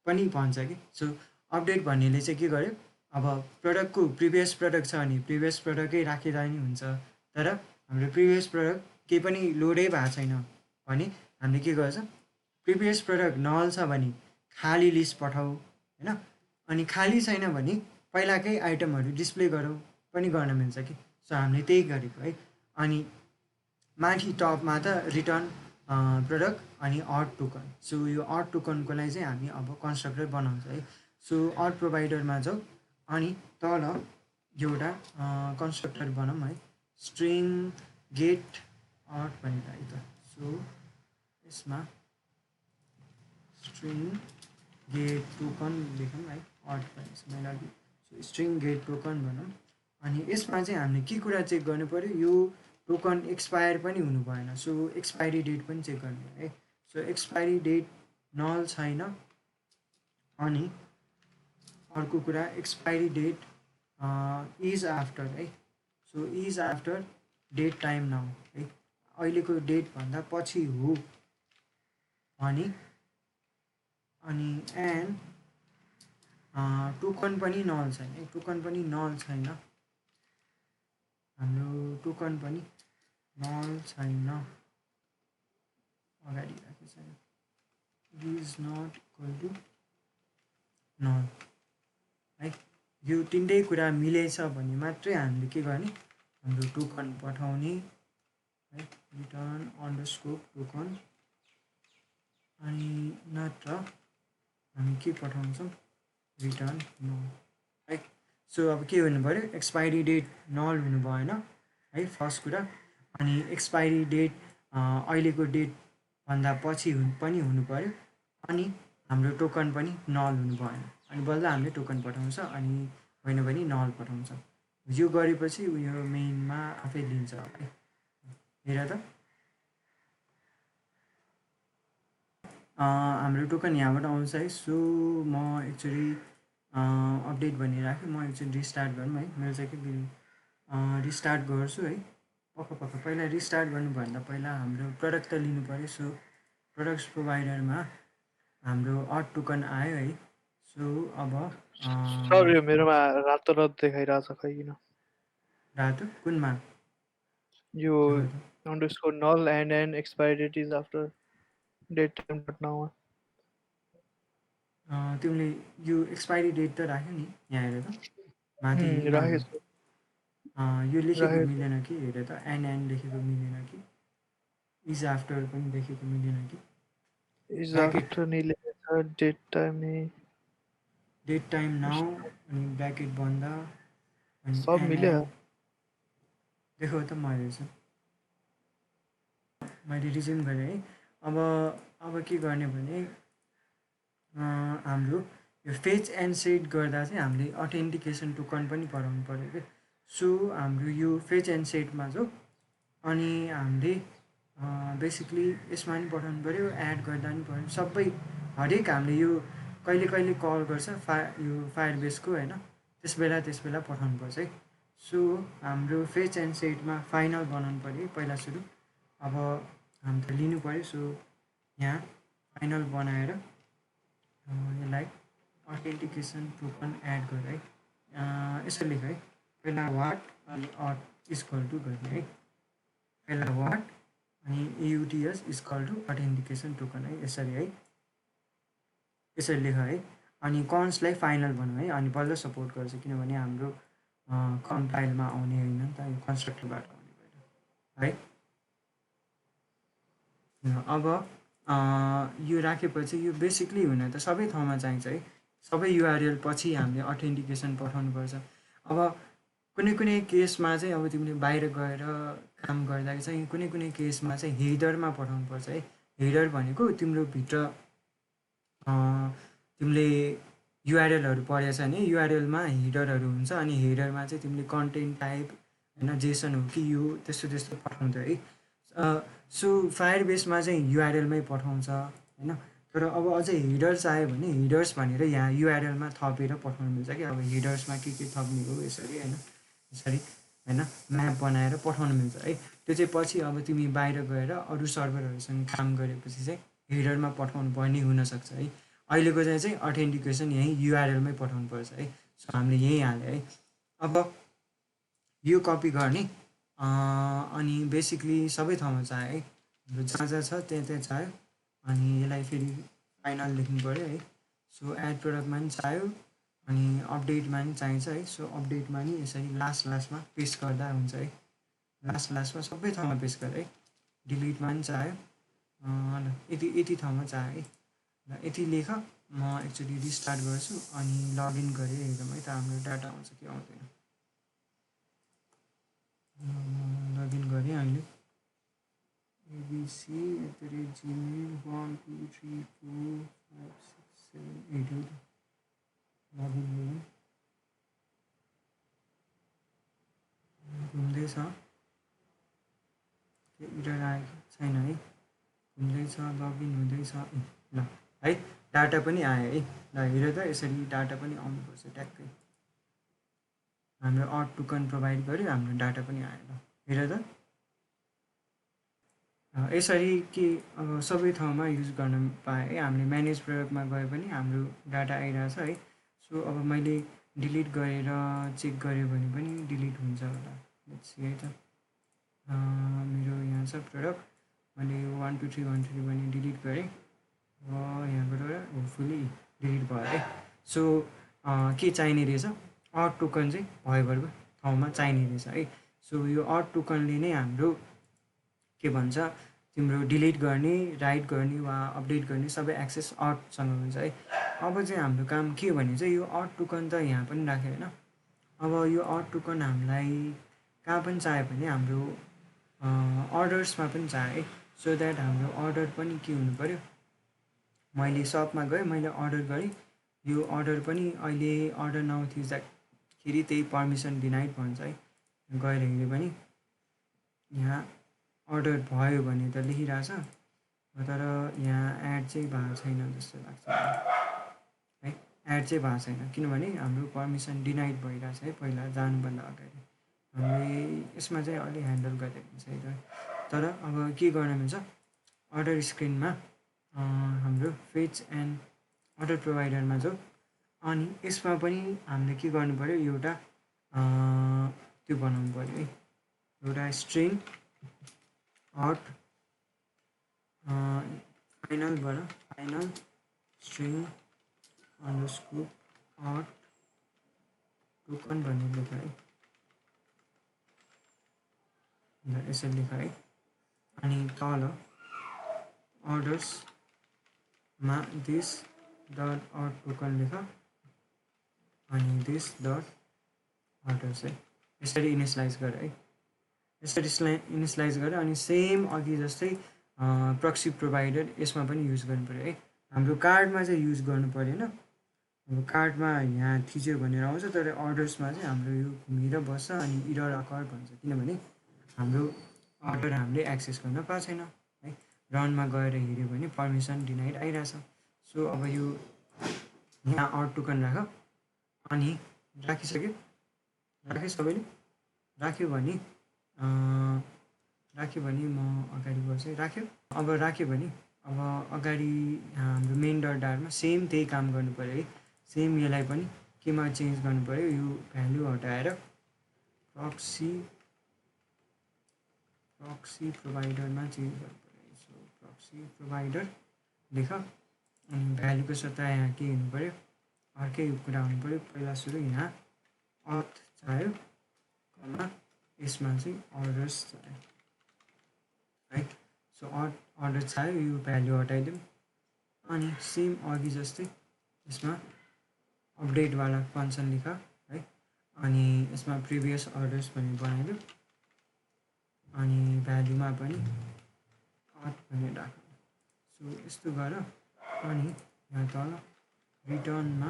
पनि भन्छ कि। सो अपडेट भन्नेले चाहिँ के गर्यो, अब प्रडक्टको प्रिभियस प्रडक्ट छ भने प्रिभियस प्रडक्टै राखेर नि हुन्छ, तर हाम्रो प्रिभियस प्रडक्ट केही पनि लोडै भएको छैन भने हामीले के गर्छ, प्रिभियस प्रडक्ट नल छ भने खाली लिस्ट पठाऊ होइन, अनि खाली छैन भने पहिलाकै आइटमहरू डिस्प्ले गरौँ पनि गर्न मिल्छ कि। सो हामीले त्यही गरेको है। अनि माथि टपमा त रिटर्न प्रडक्ट अनि अड टोकन। सो यो अड टोकनको लागि चाहिँ हामी अब कन्स्ट्रक्टर बनाउँछ है। सो अड प्रोभाइडरमा जाउँ अनि तल एउटा कन्स्ट्रक्टर बनाऊँ है, स्ट्रिङ गेट अड भनेर है त। सो यसमा स्ट्रिङ गेट टोकन लेखौँ है, अड भन्ने समय लाग्यो। सो स्ट्रिङ गेट टोकन भनौँ। अनि यसमा चाहिँ हामीले के कुरा चेक गर्नु पऱ्यो, यो टोकन एक्सपायर पनि हुनु भएन। सो एक्सपायरी डेट पनि चेक गर्नु है। सो एक्सपायरी डेट नल छैन। अनि अर्को कुरा एक्सपायरी डेट इज आफ्टर है। So is after date time now है, अहिलेको डेटभन्दा पछि हो अनि एन्ड टोकन पनि नल छैन है, टोकन पनि नल छैन, हाम्रो टोकन पनि नल छैन, अगाडि राखेको छैन, इज नट इक्वल टु नल है। यो तिनटै कुरा मिलेछ भने मात्रै हामीले के गर्ने, हाम्रो टोकन पठाउने है, रिटर्न अन्डरस्कोर टोकन। अनि नत्र हामी के पठाउँछौँ, रिटर्न नल है। सो अब के हुनु पऱ्यो, एक्सपायरी डेट नल हुनु भएन है फर्स्ट कुरा। अनि एक्सपायरी डेट अहिलेको डेटभन्दा पछि पनि हुनु पऱ्यो। अनि हाम्रो टोकन पनि नल हुनु भएन, अनि बल्ल हामीले टोकन पठाउँछ, अनि होइन भने नल पठाउँछ। यो गरेपछि उयो मेनमा आफै लिन्छ है। हेर त हाम्रो टोकन यहाँबाट आउँछ है। सो म एक्चुअली अपडेट भन्ने राखेँ, म एकचोटि रिस्टार्ट गरौँ है। मेरो चाहिँ के रिस्टार्ट गर्छु है। पक्का पहिला रिस्टार्ट गर्नुभन्दा पहिला हाम्रो प्रडक्ट त लिनु पऱ्यो। सो प्रडक्ट्स प्रोभाइडरमा हाम्रो अड टोकन आयो है। सो अब सर यो मेरोमा रातो देखाइरहेछ खै किन, रातो कुनमा यो underscore null and expiry date is after date time dot now. तिमीले यो एक्सपायरी डेट त राख्यो नि, यहाँ हेर त माथि राखेको यो लेखेको राखेको मिलेन कि, हेर त एन लेखेको मिलेन कि, इज आफ्टर पनि लेखेको मिलेन कि, इज ब्राकेट आफ्टर नि लेखेको छ, डेट टाइम नि, डेट टाइम नाउ अनि ब्राकेट बन्द अनि सब मिल्यो। देखो त म हेर्छु, मैले रिज्युम गरेँ है। अब के गर्ने भने हाम्रो यो फेच एन्ड सेट गर्दा चाहिँ हामीले अथेन्टिकेसन टोकन पनि पठाउनु पऱ्यो क्या। सो हाम्रो यो फेच एन्ड सेटमा जाउँ अनि हामीले बेसिकली यसमा नि पठाउनु पऱ्यो, एड गर्दा नि पऱ्यो, सबै हरेक हामीले यो कहिले कहिले कल गर्छ यो फायरबेसको होइन, त्यस बेला पठाउनु पर्छ है। सो हाम्रो फेच एन्ड सेटमा फाइनल बनाउनु पऱ्यो पहिला सुरु। अब हामी त लिनु पऱ्यो। सो यहाँ फाइनल बनाएर यसलाई अथेन्टिकेसन टोकन एड गर है। यसो लेख है, पहिला वाट अनि अट इक्वल टु गर्ने है, पहिला वाट अनि एयुटिएस इक्वल टु अथेन्टिकेसन टोकन है, यसरी है, यसरी लेख है। अनि कन्सलाई फाइनल भनौँ है, अनि बल्ल सपोर्ट गर्छ, किनभने हाम्रो कम्पाइलमा आउने होइन नि त, यो कन्स्ट्रक्टरबाट आउने भएर है। अब यो राखेपछि यो बेसिकली हुन त सबै ठाउँमा चाहिन्छ है, सबै युआरएल पछि हामीले अथेन्टिकेसन पठाउनुपर्छ। अब कुनै केसमा चाहिँ अब तिमीले बाहिर गएर काम गर्दा चाहिँ कुनै केसमा चाहिँ हेडरमा पठाउनुपर्छ है। हेडर भनेको तिम्रो भित्र तिमीले युआरएलहरू पढेछ भने युआरएलमा हेडरहरू हुन्छ, अनि हेडरमा चाहिँ तिमीले कन्टेन्ट टाइप होइन जेसन हो कि यो त्यस्तो पठाउँछ है। सो फायरबेसमा चाहिँ युआरएलमै पठाउँछ होइन, तर अब अझै हिडर चाहियो भने हिडर्स भनेर यहाँ युआरएलमा थपेर पठाउनु मिल्छ कि अब हिडर्समा के थप्ने हो यसरी होइन, यसरी होइन म्याप बनाएर पठाउनु मिल्छ है। त्यो चाहिँ पछि अब तिमी बाहिर गएर अरू सर्भरहरूसँग काम गरेपछि चाहिँ हिडरमा पठाउनु पर्ने हुनसक्छ है। अहिलेको चाहिँ अथेन्टिकेसन यहीँ युआरएलमै पठाउनु पर्छ है। सो हामीले यहीँ हाल्यो है। अब यो कपी गर्ने अनि बेसिकली सबै ठाउँमा चाहियो है, हाम्रो जहाँ जहाँ छ त्यहाँ त्यहाँ चाहियो। अनि यसलाई फेरि फाइनल लेख्नु पऱ्यो है। सो एड प्रडक्टमा पनि चाहियो अनि अपडेटमा पनि चाहिन्छ है। सो अपडेटमा नि यसरी लास्टमा पेस्ट गर्दा हुन्छ है, लास्टमा सबै ठाउँमा पेस्ट गर है। डिलिटमा पनि चाहियो ल, यति ठाउँमा चाहियो है। ल यति लेख, म एक्चुअली रिस्टार्ट गर्छु अनि लगइन गरेँ एकदम है त हाम्रो डाटा आउँछ कि आउँदैन। लगइन गरेँ अहिले abc@gmail123456788 लगइन गरौँ। घुम्दैछ, एरर आएको छैन है, घुम्दैछ, लगइन हुँदैछ ल है। डाटा पनि आयो है। ल हेर त यसरी डाटा पनि आउनुपर्छ ट्याक्कै। हाम्रो अड टोकन प्रोभाइड गर्यो, हाम्रो डाटा पनि आयो। ल हेर त यसरी कि अब सबै ठाउँमा युज गर्न पाएँ है। हामीले म्यानेज प्रडक्टमा गए पनि हाम्रो डाटा आइरहेछ है। सो अब मैले डिलिट गरेर चेक गरेँ भने पनि डिलिट हुन्छ होला, लेट्स सी है त। मेरो यहाँ छ प्रडक्ट, मैले 12313 पनि डिलिट गरेँ यहाँबाट, होपफुली डिलिट भयो है। सो के चाहिने रहेछ, अड टोकन चाहिँ भएभरको ठाउँमा चाहिने रहेछ है। सो यो अड टोकनले नै हाम्रो के भन्छ तिम्रो डिलिट गर्ने, राइट गर्ने वा अपडेट गर्ने सबै एक्सेस अडसँग हुन्छ है। अब चाहिँ हाम्रो काम के भने चाहिँ यो अड टोकन त यहाँ पनि राख्यो होइन। अब यो अड टोकन हामीलाई कहाँ पनि चाहियो भने हाम्रो अर्डर्समा पनि चाहियो है। सो द्याट हाम्रो अर्डर पनि के हुनु पऱ्यो, मैले सपमा गएँ, मैले अर्डर गरेँ, यो अर्डर पनि अहिले अर्डर नाउ थिच्दाखेरि त्यही पर्मिसन डिनाइड भन्छ है। गएर हेऱ्यो भने यहाँ अर्डर भयो भने त लेखिरहेछ, तर यहाँ एड चाहिँ भएको छैन जस्तो लाग्छ है। एड चाहिँ भएको छैन किनभने हाम्रो पर्मिसन डिनाइड भइरहेछ है। पहिला जानुभन्दा अगाडि हामीले यसमा चाहिँ अलि ह्यान्डल गरेको हुन्छ है। तर अब के गर्न मिल्छ, अर्डर स्क्रिनमा हाम्रो फेच एन्ड अर्डर प्रोभाइडरमा जाऊ, अनि यसमा पनि हामीले के गर्नु पऱ्यो, एउटा त्यो बनाउनु पऱ्यो है, एउटा string auth final string underscore auth token भन्ने लेख है। यसरी लेख है। अनि तल अर्डर्समा दिस डट अड टोकन लेख अनि दिस डट अर्डर्स है। यसरी इनिसलाइज गर है। यसरी इनिसलाइज गरेर अनि सेम अघि जस्तै प्रक्सी प्रोभाइडर यसमा पनि युज गर्नु पऱ्यो है। हाम्रो कार्डमा चाहिँ युज गर्नु परेन, अब कार्डमा यहाँ थिच्यो भनेर आउँछ, तर अर्डर्समा चाहिँ हाम्रो यो घुमेर बस्छ अनि इरर अकर भन्छ, किनभने हाम्रो अर्डर हामीले एक्सेस गर्न पाएको छैन है। रनमा गएर हेऱ्यो भने पर्मिसन डिनाइड आइरहेछ। सो अब यो यहाँ अड टोकन राख, अनि राखिसक्यो, राख्यो सबैले, राख्यो भने म अगाडि बढ्छु है। राख्यो, अब राख्यो भने अब अगाडि हाम्रो मेन डट डारमा सेम त्यही काम गर्नु पऱ्यो है। सेम यसलाई पनि केमा चेन्ज गर्नु पऱ्यो, यो भ्यालु हटाएर प्रक्सी प्रोभाइडरमा चेन्ज गर्नु पऱ्यो। सो प्रक्सी प्रोभाइडर लेख, अनि भ्यालुको सट्टा यहाँ के हुनु पऱ्यो, अर्कै कुरा हुनु पऱ्यो। पहिला सुरु यहाँ अथ चाहियो, कमा यसमा चाहिँ अर्डर्स चाहियो है। सो अर्डर चाहियो, यो भ्यालु हटाइदिउँ, अनि सेम अघि जस्तै यसमा अपडेटवाला फङ्सन लेख है। अनि यसमा प्रिभियस अर्डर्स भनेर बनाइदिउँ, अनि भ्यालुमा पनि अथ भनेर राख। सो यस्तो गर, अनि यहाँ तल रिटर्नमा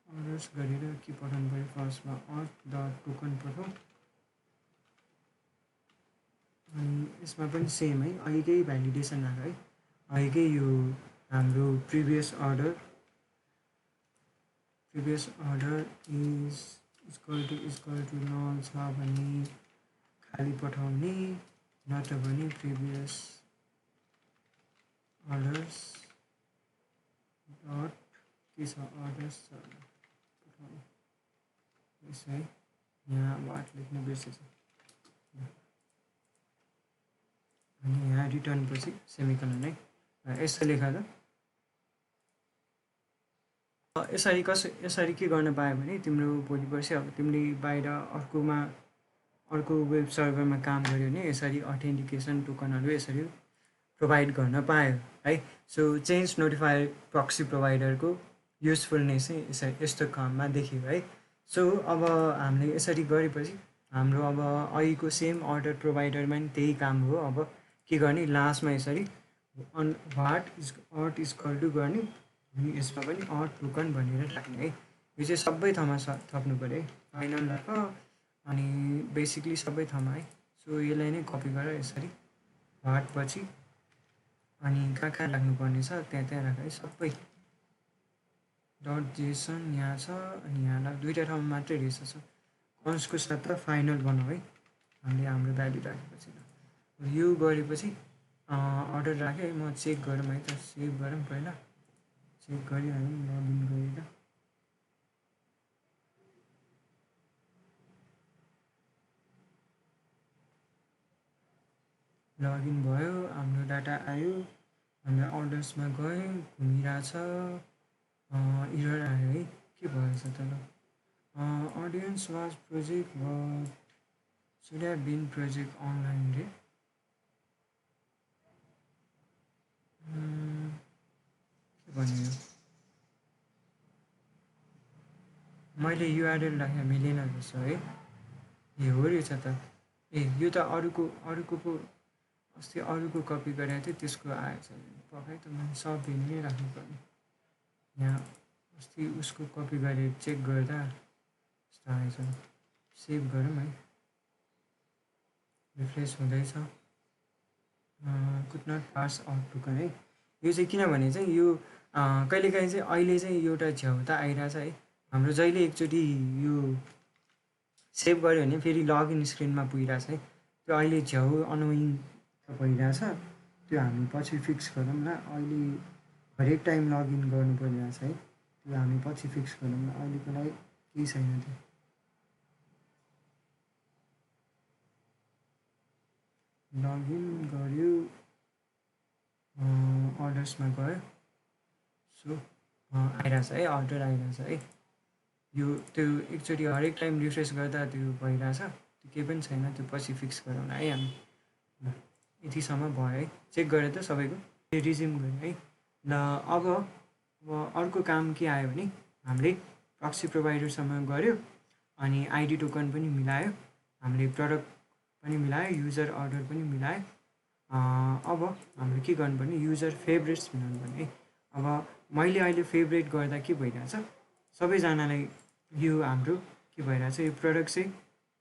अर्डर्स गरेर के पठाउनु पऱ्यो, फर्स्टमा अथ डट टोकन पठाऊ, यसमा पनि सेम है, अहिलेकै भ्यालिडेसन राख है, अहिलेकै यो हाम्रो previous order is equal to null छ भने खाली पठाउने, नत्र भने प्रिभियस अर्डर्स डट के छ अर्डर्स छ पठाउने, यसो है। यहाँ वाट लेख्नु बिर्सेछ, अनि यहाँ रिटर्न पछि सेमिकोलन है, यसो लेखा त। यसरी के गर्न पायो भने तिम्रो भोलि पर्सि अब तिमीले बाहिर अर्को वेब सर्भरमा काम गर्यो भने यसरी अथेन्टिकेसन टोकनहरू यसरी प्रोभाइड गर्न पायो है। सो चेन्ज नोटिफायर प्रक्सी प्रोभाइडरको युजफुलनेस चाहिँ यसरी यस्तो काममा देखियो है। सो अब हामीले यसरी गरेपछि हाम्रो अब अहिलेको सेम अर्डर प्रोभाइडरमा नि त्यही काम हो। अब के गर्ने, लास्टमा यसरी वाट इज इक्वल टु गर्ने, अनि यसमा पनि टोकन भनेर राख्ने है। यो चाहिँ सबै ठाउँमा थप्नु पऱ्यो है, फाइनल राख अनि बेसिकली सबै ठाउँमा है। सो यसलाई नै कपी गरेर यसरी वाट पछि अनि कहाँ राख्नुपर्ने छ त्यहाँ राख है, सबै डट जेसन यहाँ छ, अनि यहाँ दुईवटा ठाउँमा मात्रै रहेछ। कन्सको साथ फाइनल बनाऊ है, हामीले हाम्रो भ्याल्यु राखेपछि। यो गरेपछि अर्डर राखेँ, म चेक गरौँ है त, सेभ गरौँ पहिला, चेक गरिहालौँ लगइन गरेर। लगइन भयो, हाम्रो डाटा आयो, हाम्रो अर्डर्समा गयो, घुमिरहेछ, इरर आयो है, के भएछ त ल। Audience was project should have been project online रे, के भन्यो, मैले युआरएल राखेँ मिलेन रहेछ है। ए हो रहेछ त, ए यो त अरूको पो अस्ति अरूको कपी गरेको थिएँ त्यसको आएछ, पकाइ त मैले सब नै राख्नुपर्ने। यहाँ अस्ति उसको कपी गरेर चेक गर्दा यस्तो आएछ, सेभ गरौँ है, रिफ्रेस हुँदैछ। Could not pass out token है। यो चाहिँ किनभने चाहिँ यो कहिलेकाहीँ चाहिँ अहिले चाहिँ एउटा झ्याउता आइरहेछ है। हाम्रो जहिले एकचोटि यो सेभ गऱ्यो भने फेरि लगइन स्क्रिनमा पुगिरहेछ है, त्यो अहिले झ्याउ अनोइङ भइरहेछ, त्यो हामी पछि फिक्स गरौँ न। अहिले हरेक टाइम लगइन गर्नु परिरहेछ है, त्यो हामी पछि फिक्स गरौँ न, अहिलेको लागि केही छैन त्यो। लगइन गऱ्यो, अर्डर्समा गयो, सो आइरहेछ है, अर्डर आइरहेछ है। यो त्यो एकचोटि हरेक टाइम रिफ्रेस गर्दा त्यो भइरहेछ, त्यो केही पनि छैन, त्यो पछि फिक्स गरौँ है हामी। यतिसम्म भयो है, चेक गरेर त सबैको रिज्युम गऱ्यो है। ल अब अर्को काम के आयो भने हामीले प्रक्सी प्रोभाइडरसँग गऱ्यो, अनि आइडी टोकन पनि मिलायो, हामीले प्रडक्ट पनि मिलायो, युजर अर्डर पनि मिलायो। अब हामीले के गर्नुपर्ने, युजर फेभरेट्स मिलाउनु पर्ने है। अब मैले अहिले फेभरेट गर्दा के भइरहेछ, सबैजनालाई यो हाम्रो के भइरहेछ, यो प्रडक्ट चाहिँ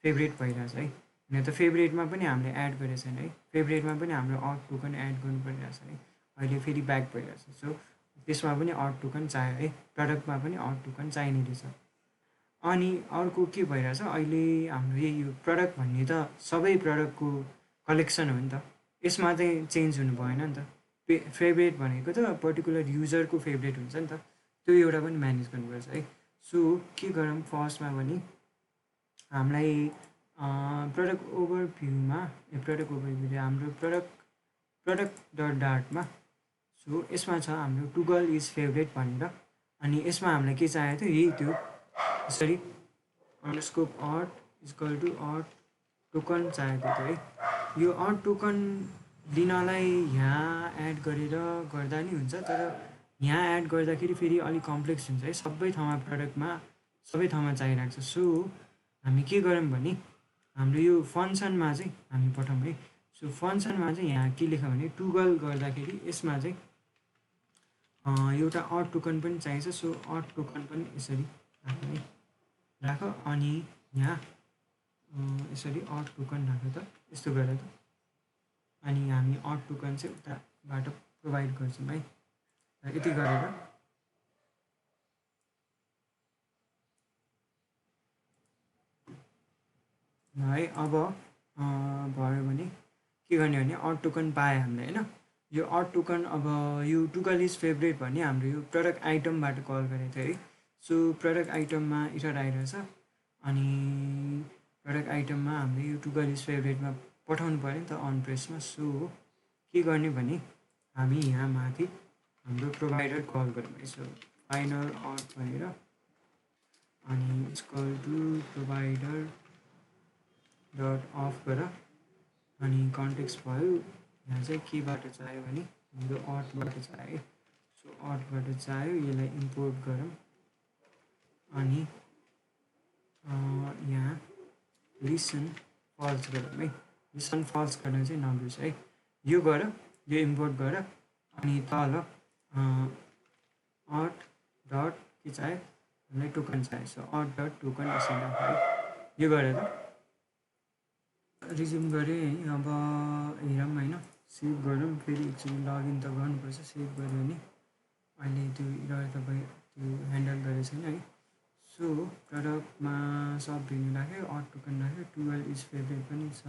फेभरेट भइरहेछ है। हुन त फेभरेटमा पनि हामीले एड गरेको छैन है, फेभरेटमा पनि हाम्रो अड टोकन एड गर्नु परिरहेछ है, अहिले फेरि ब्याक भइरहेछ। सो त्यसमा पनि अड टोकन चाहियो है, प्रडक्टमा पनि अड टोकन चाहिने रहेछ। अनि अर्को के भइरहेछ, अहिले हाम्रो यो प्रडक्ट भन्ने त सबै प्रडक्टको कलेक्सन हो नि त, यसमा चाहिँ चेन्ज हुनु भएन नि त। फेभरेट भनेको त पर्टिकुलर युजरको फेभरेट हुन्छ नि त, त्यो एउटा पनि म्यानेज गर्नुपर्छ है। सो के गरौँ, फर्स्टमा भने हामीलाई प्रडक्ट ओभरभ्यूमा हाम्रो प्रडक्ट डट डार्टमा, सो यसमा छ हाम्रो टुगल इज फेभरेट भनेर, अनि यसमा हामीलाई के चाहिएको थियो, यही त्यो यसरी underscore auth equal to auth token चाहिएको थियो है। यो अड टोकन लिनलाई यहाँ एड गरेर गर्दा नि हुन्छ, तर यहाँ एड गर्दाखेरि फेरि अलिक कम्प्लेक्स हुन्छ है, सबै ठाउँमा प्रडक्टमा सबै ठाउँमा चाहिरहेको छ। सो हामी के गरौँ भने हाम्रो यो फङ्सनमा चाहिँ हामी पठाउँ है। सो फङ्सनमा चाहिँ यहाँ के लेख्यो भने टुगल गर्दाखेरि यसमा चाहिँ एउटा अड टोकन पनि चाहिन्छ। सो अड टोकन पनि यसरी राख्नु है, राख, अनि यहाँ यसरी अड टोकन राख त, यस्तो गरेर त अनि हामी अड टोकन चाहिँ उताबाट प्रोभाइड गर्छौँ है। यति गरेर है अब भयो भने के गर्ने भने अड टोकन पायो हामीले होइन। यो अड टोकन अब यो टुगल इज फेभरेट भन्ने हाम्रो यो प्रडक्ट आइटमबाट कल गरेको थियो है। सो प्रडक्ट आइटममा इरर आइरहेछ अनि प्रडक्ट आइटममा हामीले यो टुगल इज फेभरेटमा पठाउनु पऱ्यो नि त अन प्रेसमा। सो के गर्ने भने हामी यहाँ माथि हाम्रो प्रोभाइडर कल गरौँ है। सो फाइनल अड भनेर अनि equal to provider dot of गर अनि कन्टेक्स्ट भयो। यहाँ चाहिँ केबाट चाहियो भने हाम्रो अटबाट चाहियो। सो अटबाट चाहियो, यसलाई इम्पोर्ट गरौँ अनि यहाँ लिसन फल्स गरौँ है। लिसन फल्स गर्न चाहिँ नबिर्स है। यो गर, यो इम्पोर्ट गर अनि तल अट डट के चाहियो हामीलाई टोकन चाहियो। सो अट डट टोकन यसरी राख है। यो गरेर रिज्युम गरेँ है। अब हेरौँ होइन, सेभ गरौँ। फेरि एकचोटि लगइन त गर्नुपर्छ। सेभ गऱ्यो भने अहिले त्यो इरर तपाईँ त्यो ह्यान्डल गरेको छैन है। सो प्रडक्टमा सब भेन्यू राख्यो, अड टोकन राख्यो, 12 इज फेभरेट पनि छ,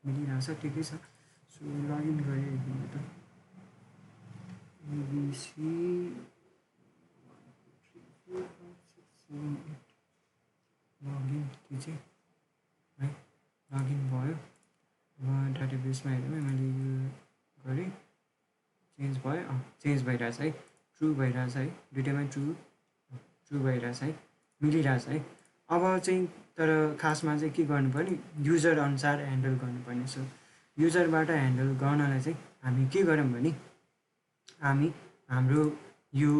मिलिरहेको छ, ठिकै छ। सो लगइन गरेँ एकदिन त एबिसी लगइन त्यो चाहिँ है लगइन भयो। अब डाटाबेसमा हेरौँ है, मैले यो गरेँ, चेन्ज भयो, चेन्ज भइरहेछ है, ट्रु भइरहेछ है, दुइटैमा ट्रु भइरहेछ है, मिलिरहेछ है। अब चाहिँ तर खासमा चाहिँ के गर्नुपर्ने, युजर अनुसार ह्यान्डल गर्नुपर्ने। सो युजरबाट ह्यान्डल गर्नलाई चाहिँ हामी के गरौँ भने हामी हाम्रो यो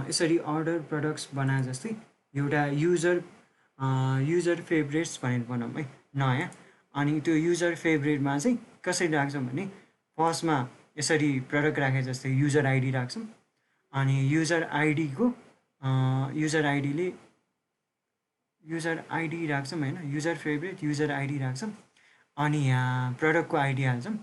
यसरी अर्डर प्रडक्ट्स बनाए जस्तै एउटा युजर फेभरेट्स भनेर बनाऊँ है नयाँ। अनि त्यो युजर फेभरेटमा चाहिँ कसरी राख्छौँ भने फर्स्टमा यसरी प्रडक्ट राखे जस्तै युजर आइडी राख्छौँ अनि युजर आइडी राख्छौँ होइन, युजर फेभरेट युजर आइडी राख्छौँ अनि यहाँ प्रडक्टको आइडी हाल्छौँ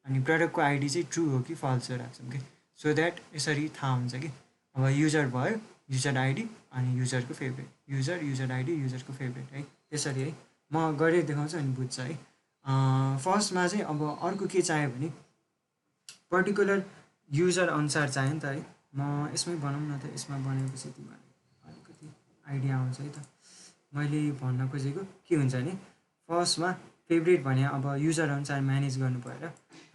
अनि प्रडक्टको आइडी चाहिँ ट्रु हो कि फल्स हो राख्छौँ कि। सो द्याट यसरी थाहा हुन्छ कि अब युजर भयो, युजर आइडी अनि युजरको फेभरेट, युजर आइडी युजरको फेभरेट है। यसरी है म गरेर देखाउँछु अनि बुझ्छ है। फर्स्टमा चाहिँ अब अर्को के चाहियो भने पर्टिकुलर युजर अनुसार चाहियो नि त है। म यसमै बनाऊँ न त, यसमा बनाएपछि तिमीलाई अलिकति आइडिया आउँछ है त। मैले भन्न खोजेको के हुन्छ भने फर्स्टमा फेभरेट भने अब युजर अनुसार म्यानेज गर्नु भएर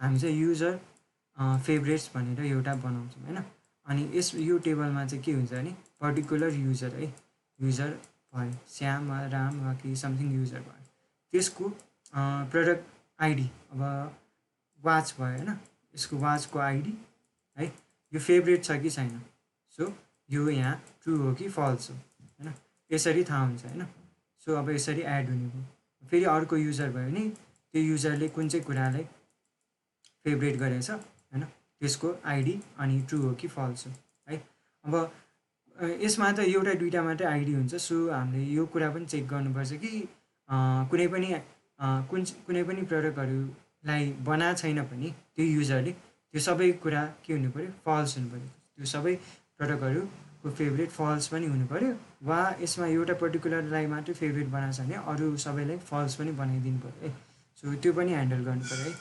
हामी चाहिँ युजर फेभरेट्स भनेर एउटा बनाउँछौँ होइन। अनि यो टेबलमा चाहिँ के हुन्छ भने पर्टिकुलर युजर है, युजर भयो श्याम वा राम वा कि समथिङ युजर भयो, त्यसको प्रडक्ट आइडी अब वाच भयो होइन, यसको वाचको आइडी है, यो फेभरेट छ कि छैन। सो यो यहाँ ट्रु हो कि फल्स हो होइन, यसरी थाहा हुन्छ होइन। सो अब यसरी एड हुने भयो। फेरि अर्को युजर भयो भने त्यो युजरले कुन चाहिँ कुरालाई फेभरेट गरेछ होइन, त्यसको आइडी अनि ट्रु हो कि फल्स हो है। अब यसमा त एउटा दुइटा मात्रै आइडी हुन्छ। सो हामीले यो कुरा पनि चेक गर्नुपर्छ कि कुनै पनि प्रडक्टहरूलाई बनाएको छैन भने त्यो युजरले त्यो सबै कुरा के हुनु पऱ्यो, फल्स हुनु पऱ्यो। त्यो सबै प्रडक्टहरूको फेभरेट फल्स पनि हुनु पऱ्यो वा यसमा एउटा पर्टिकुलरलाई मात्रै फेभरेट बनाएको छ भने अरू सबैलाई फल्स पनि बनाइदिनु पऱ्यो है। सो त्यो पनि ह्यान्डल गर्नु पऱ्यो है।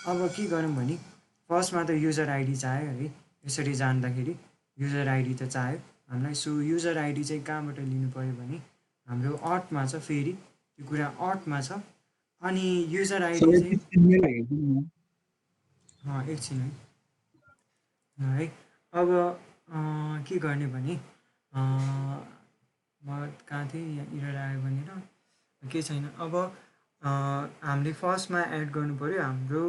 अब के गरौँ भने फर्स्टमा त युजर आइडी चाहियो है, यसरी जान्दाखेरि युजर आइडी त चाहियो हामीलाई। सो युजर आइडी चाहिँ कहाँबाट लिनु पऱ्यो भने हाम्रो अटमा छ, फेरि त्यो कुरा अटमा छ अनि युजर आइडी चाहिँ एकछिन है। अब के गर्ने भने म कहाँ थिएँ, यहाँ इरर आयो भनेर केही छैन। अब हामीले फर्स्टमा एड गर्नु पऱ्यो हाम्रो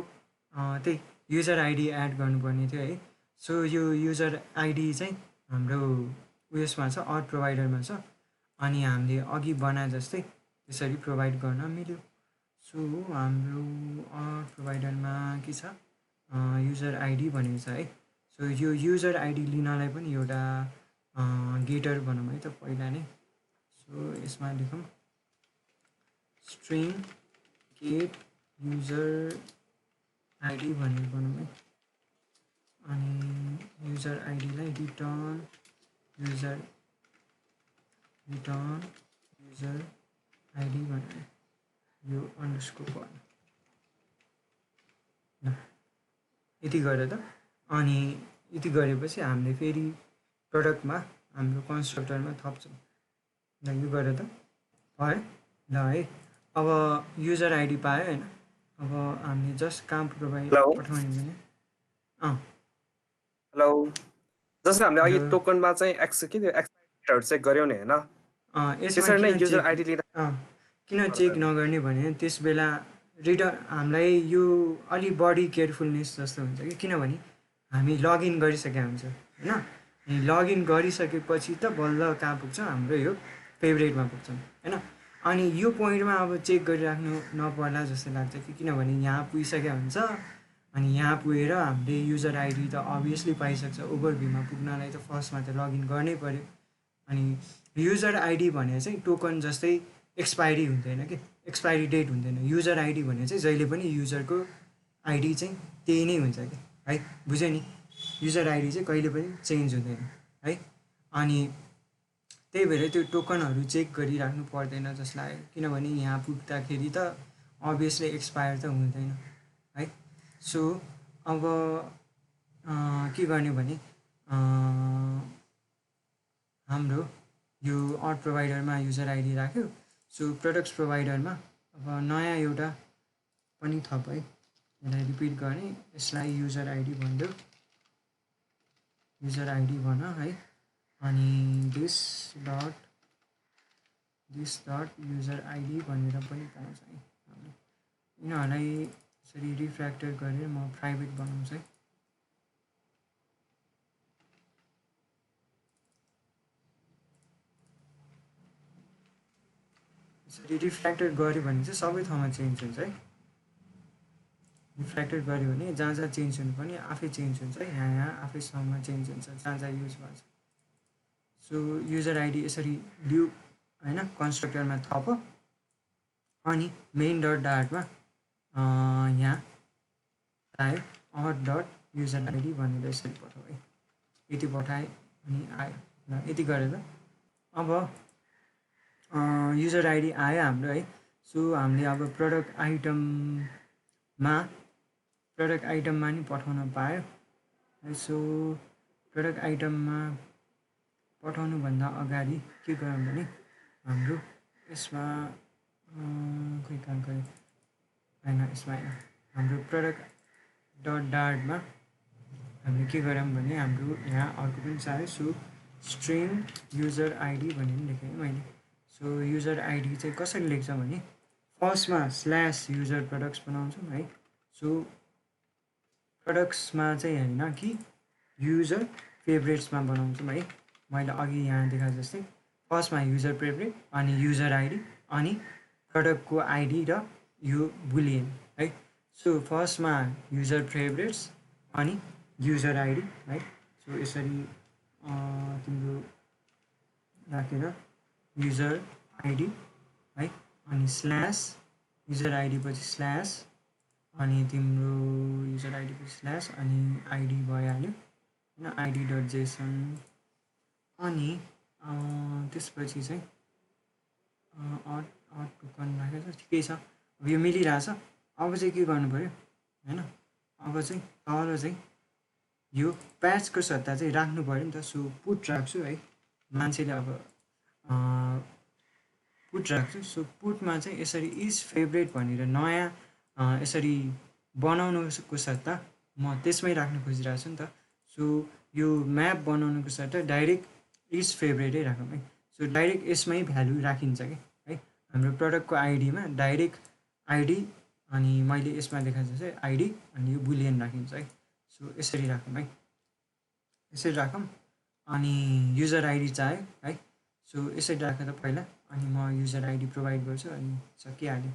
त्यही युजर आइडी एड गर्नुपर्ने थियो है। सो यो युजर आइडी चाहिँ हाम्रो उयसमा छ, अट प्रोभाइडरमा छ अनि हामीले अघि बनाए जस्तै त्यसरी प्रोभाइड गर्न मिल्यो। सो हाम्रो अट प्रोभाइडरमा के छ, युजर आइडी भनेको छ है। सो यो युजर आइडी लिनलाई पनि एउटा गेटर बनाऊँ है त पहिला नै। सो यसमा लेखौँ स्ट्रिङ गेट युजर आइडी भनेर बनाउँ है अनि युजर आइडीलाई रिटर्न युजर आइडी भनेर यो अन्डरस्कोर गर्नु ल यति गरेर त अनि यति गरेपछि हामीले फेरि प्रडक्टमा हाम्रो कन्स्ट्रक्टरमा थप्छौँ ल यो गरेर त भयो ल है अब युजर आइडी पायो होइन अब हामीले जस्ट कहाँ प्रोभाइड पठाउने भने हेलो जस्तो हामीले अघि Hello. टोकनमा चाहिँ एक्सपायरीहरू चेक गर्यौँ नि होइन यसमा त्यसरी नै किन युजर चेक आइडी लिँदा किन चेक नगर्ने भने त्यस बेला रिटर्न हामीलाई यो अलिक बढी केयरफुलनेस जस्तो हुन्छ कि किनभने हामी लगइन गरिसकेका हुन्छ होइन अनि लगइन गरिसकेपछि त बल्ल कहाँ पुग्छ हाम्रो यो फेभरेटमा पुग्छौँ होइन अनि यो पोइन्टमा अब चेक गरिराख्नु नपर्ला जस्तो लाग्छ कि किनभने यहाँ पुगिसकेका हुन्छ अनि यहाँ पुगेर हामीले युजर आइडी त अभियसली पाइसक्छ ओभरभ्यूमा पुग्नलाई त फर्स्टमा त लगइन गर्नै पऱ्यो अनि युजर आइडी भने चाहिँ टोकन जस्तै एक्सपायरी हुँदैन कि एक्सपायरी डेट हुँदैन युजर आइडी भने चाहिँ जहिले पनि युजरको आइडी चाहिँ त्यही नै हुन्छ कि है बुझ्यो नि युजर आइडी चाहिँ कहिले पनि चेन्ज हुँदैन है अनि त्यही भएर त्यो टोकनहरू चेक गरिराख्नु पर्दैन जस्तो लाग्यो किनभने यहाँ पुग्दाखेरि त अभियसली एक्सपायर त हुँदैन है सो अब के गर्ने भने हाम्रो यो अड प्रोभाइडरमा युजर आइडी राख्यो सो प्रडक्ट्स प्रोभाइडरमा अब नयाँ एउटा पनि थप है यसलाई रिपिट गर्ने यसलाई युजर आइडी भनिदेऊ युजर आइडी भन है अनि दिस डट युजर आइडी भनेर पनि पाउँछ है यिनीहरूलाई यसरी रिफ्र्याक्टर गरेर म प्राइभेट बनाउँछु है यसरी रिफ्र्याक्टर गऱ्यो भने चाहिँ सबै ठाउँमा चेन्ज हुन्छ है रिफ्र्याक्टर गऱ्यो भने जहाँ जहाँ चेन्ज हुनु पनि आफै चेन्ज हुन्छ है यहाँ आफैसँग चेन्ज हुन्छ जहाँ जहाँ युज गर्छ सो युजर आइडी यसरी लिउ होइन कन्स्ट्रक्टरमा थप अनि मेन डट डार्टमा यहाँ आयो अड डट युजर आइडी भनेर यसरी पठाऊ है यति पठाएँ अनि आयो ल यति गरेर अब युजर आइडी आयो हाम्रो है सो हामीले अब प्रडक्ट आइटममा नि पठाउन पायो है सो प्रडक्ट आइटममा पठाउनुभन्दा अगाडि के गरौँ भने हाम्रो यसमा खोइ कहाँ गयो होइन यसमा हाम्रो प्रडक्ट डट डार्टमा हामीले के गरौँ भने हाम्रो यहाँ अर्को पनि चाहियो सो स्ट्रिङ युजर आइडी भनेर लेखेँ मैले सो युजर आइडी चाहिँ कसरी लेख्छ भने फर्स्टमा स्ल्यास युजर प्रडक्ट्स बनाउँछौँ है सो प्रडक्ट्समा चाहिँ होइन कि युजर फेभरेट्समा बनाउँछौँ है मैले अघि यहाँ देखाए जस्तै फर्स्टमा युजर फेभरेट अनि युजर आइडी अनि प्रडक्टको आइडी र यो बुलियन है सो फर्स्टमा युजर फेभरेट्स अनि युजर आइडी है सो यसरी तिम्रो राखेर युजर आइडी है अनि स्ल्यास युजर आइडी पछि स्ल्यास अनि तिम्रो युजर आइडी पछि स्ल्यास अनि आइडी भइहाल्यो होइन आइडी डट जेसन अनि त्यसपछि चाहिँ अड टोकन राखेर ठिकै छ अब यो मिलिरहेछ अब चाहिँ के गर्नु पऱ्यो होइन अब चाहिँ तल चाहिँ यो प्याचको सट्टा चाहिँ राख्नु पऱ्यो नि त सो पुट राख्छु है मान्छेले अब पुट राख्छु सो पुटमा चाहिँ यसरी इज फेभरेट भनेर नयाँ यसरी बनाउनुको सट्टा म त्यसमै राख्नु खोजिरहेको छु नि त सो यो म्याप बनाउनुको सट्टा डाइरेक्ट इज फेभरेटै राखौँ है सो डाइरेक्ट यसमै भ्यालु राखिन्छ कि है हाम्रो प्रडक्टको आइडीमा डाइरेक्ट आइडी अनि मैले यसमा देखाएको चाहिँ आइडी अनि यो बुलियन राखिन्छ है सो यसरी राखौँ है यसरी राखौँ अनि युजर आइडी चाहियो है सो यसरी राखेर पहिला अनि म युजर आइडी प्रोभाइड गर्छु अनि सकिहाल्यो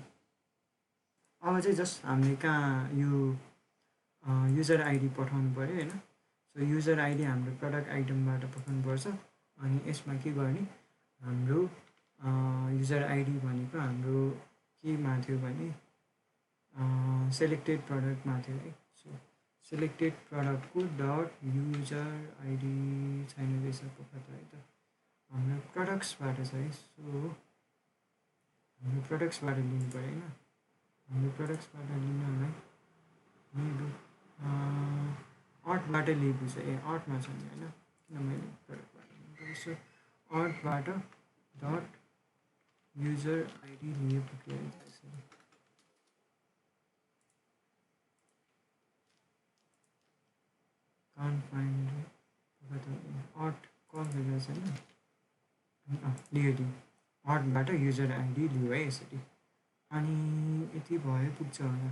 अब चाहिँ जस्ट हामीले कहाँ यो युजर आइडी पठाउनु पऱ्यो होइन सो युजर आइडी हाम्रो प्रडक्ट आइटमबाट पठाउनुपर्छ अनि यसमा के गर्ने हाम्रो युजर आइडी भनेको हाम्रो केमा थियो भने सेलेक्टेड प्रडक्टमा थियो है। सो सेलेक्टेड प्रडक्टको डट युजर आइडी छैन रहेछ पक्का त है त, हाम्रो प्रडक्ट्सबाट छ है। सो हाम्रो प्रडक्ट्सबाट लिनु पऱ्यो होइन, हाम्रो प्रडक्ट्सबाट लिनलाई मेरो आर्टबाट लिएको छ, ए आर्टमा छ नि होइन, किन मैले प्रडक्टबाट लिनु पऱ्यो। सो आर्टबाट डट युजर आइडी लिएको के त्यसरी कान्ट फाइन्ड आर्ट कल गरेर छैन, लियो लियो आर्टबाट युजर आइडी लियो है यसरी। अनि यति भयो पुग्छ होला,